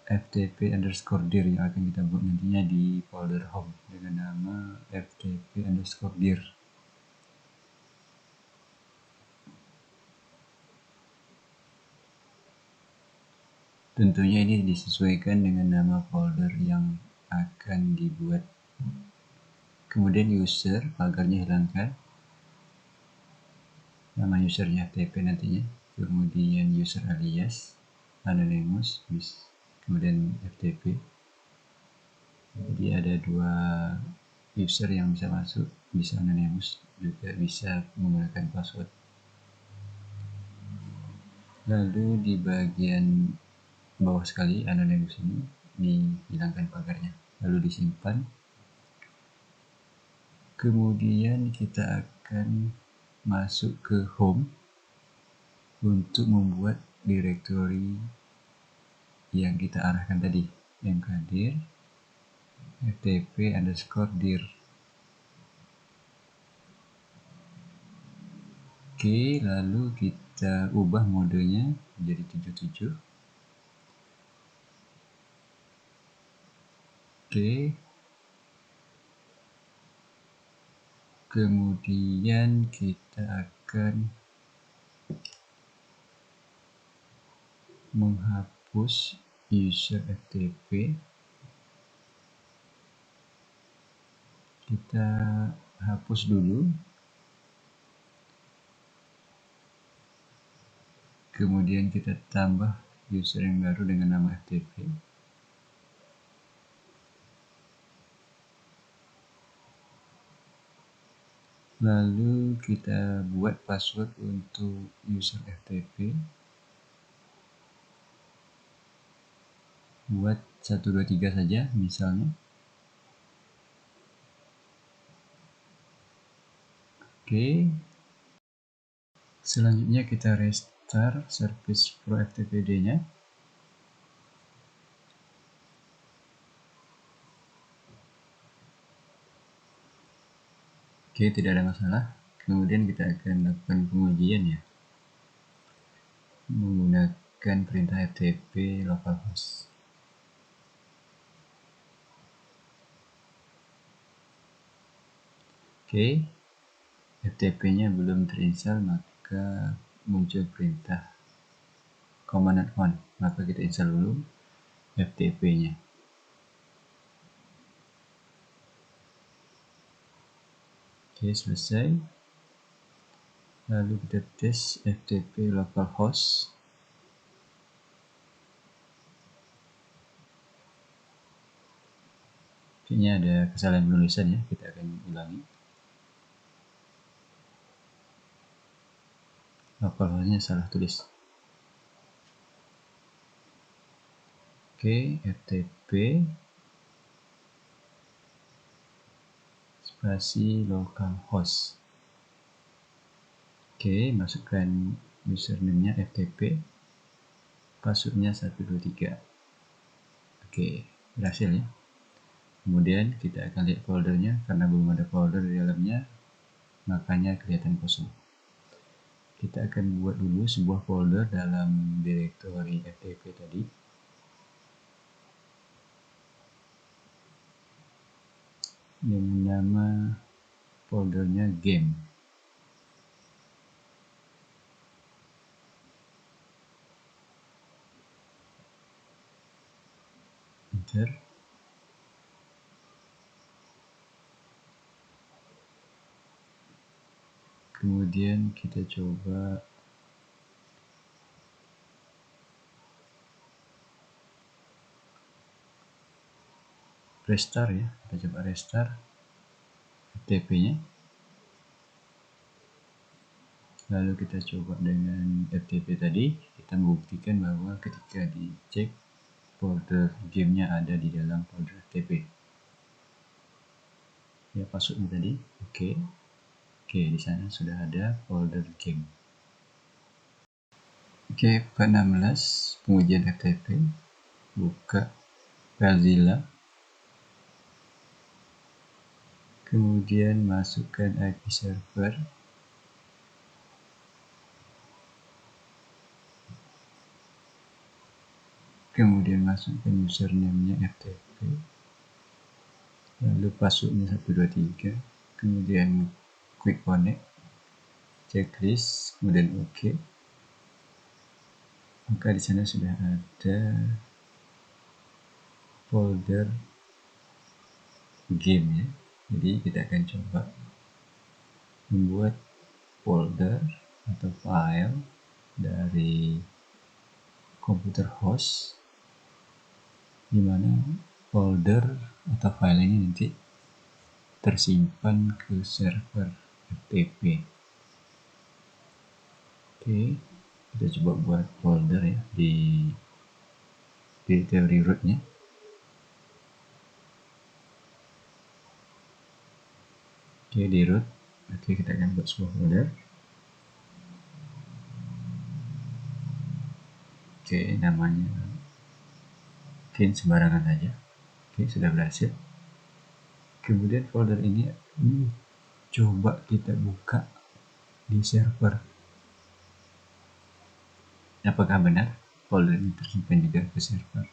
ftp_dir yang akan kita buat nantinya di folder home dengan nama ftp_dir. Tentunya ini disesuaikan dengan nama folder yang akan dibuat. Kemudian user, pagarnya hilangkan, nama usernya ftp nantinya, kemudian user alias anonymous, kemudian ftp. Jadi ada 2 user yang bisa masuk, bisa anonymous, juga bisa menggunakan password. Lalu di bagian bawah sekali anonymous ini dihilangkan pagarnya, lalu disimpan. Kemudian kita akan masuk ke home untuk membuat directory yang kita arahkan tadi, mkdir ftp_dir. Oke, lalu kita ubah modenya menjadi 77. Oke. Kemudian kita akan menghapus user ftp. Kita hapus dulu. Kemudian kita tambah user yang baru dengan nama ftp. Lalu kita buat password untuk user ftp. Buat 123 saja misalnya. Oke. Selanjutnya kita restart service proftpd-nya. Oke, tidak ada masalah. Kemudian kita akan lakukan pengujian ya, menggunakan perintah ftp localhost. Oke, FTP-nya belum terinstall, maka muncul perintah command on, maka kita install dulu FTP-nya. Oke, selesai. Lalu kita tes FTP localhost. Kayaknya ada kesalahan penulisan ya, kita akan ulangi. Localhost-nya salah tulis. Oke, FTP spasi localhost. Oke, masukkan username-nya FTP, password-nya 123. Oke, berhasil ya. Kemudian kita akan lihat foldernya, karena belum ada folder di dalamnya, makanya kelihatan kosong. Kita akan buat dulu sebuah folder dalam direktori FTP tadi. Dengan nama foldernya game. Enter. Kemudian kita coba restart ya, kita coba restart FTP-nya. Lalu kita coba dengan FTP tadi, kita membuktikan bahwa ketika dicek folder game-nya ada di dalam folder FTP. Ya, password-nya tadi, oke. Oke, di sana sudah ada folder game. Oke, 16 pengujian FTP, buka FileZilla, kemudian masukkan IP server, kemudian masukkan username-nya FTP, lalu password-nya 123, kemudian quick connect, checklist, kemudian OK. Maka di sana sudah ada folder game ya. Jadi kita akan coba membuat folder atau file dari komputer host, di mana folder atau file ini nanti tersimpan ke server FTP. Oke, kita coba buat folder ya di teori rootnya. Oke, di root. Oke, kita akan buat sebuah folder. Oke, namanya mungkin sembarangan saja. Oke, sudah berhasil. Kemudian folder ini coba kita buka di server. Apakah benar folder ini tersimpan juga ke server?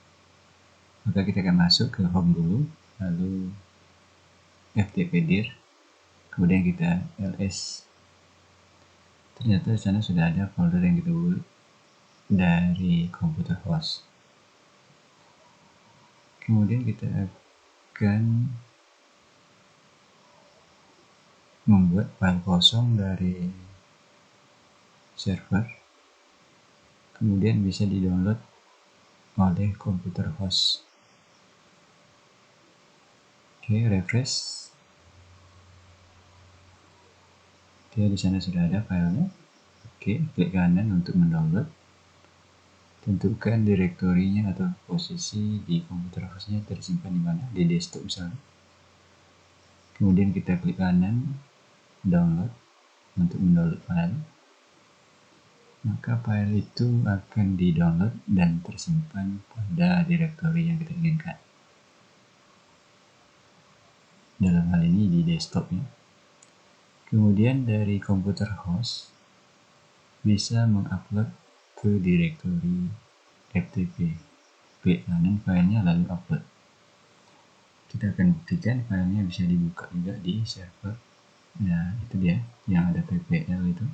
Maka kita akan masuk ke home dulu, lalu FTP dir, kemudian kita ls. Ternyata di sana sudah ada folder yang kita buat dari komputer host. Kemudian kita akan membuat file kosong dari server, kemudian bisa di-download oleh komputer host. Oke, refresh. Oke, di sana sudah ada filenya. Oke, klik kanan untuk mendownload. Tentukan direktorinya atau posisi di komputer hostnya tersimpan di mana, di desktop misalnya. Kemudian kita klik kanan, download untuk mendownload file. Maka file itu akan di-download dan tersimpan pada direktori yang kita inginkan. Dalam hal ini di desktop ya. Kemudian dari komputer host bisa mengupload ke direktori FTP. Klik kanan filenya lalu upload. Kita akan buktikan filenya bisa dibuka juga di server Nah, itu dia yang ada PPL itu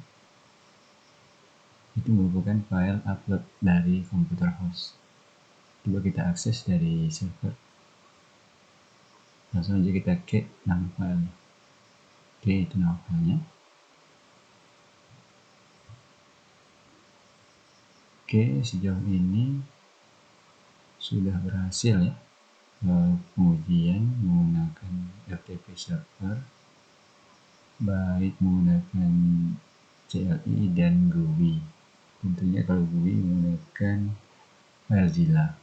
merupakan file upload dari komputer host. Coba kita akses dari server, langsung aja kita ke nama file. Oke, itu nama filenya. Oke, sejauh ini sudah berhasil ya pengujian menggunakan FTP server, baik menggunakan CLI dan GUI. Tentunya kalau GUI menggunakan FileZilla.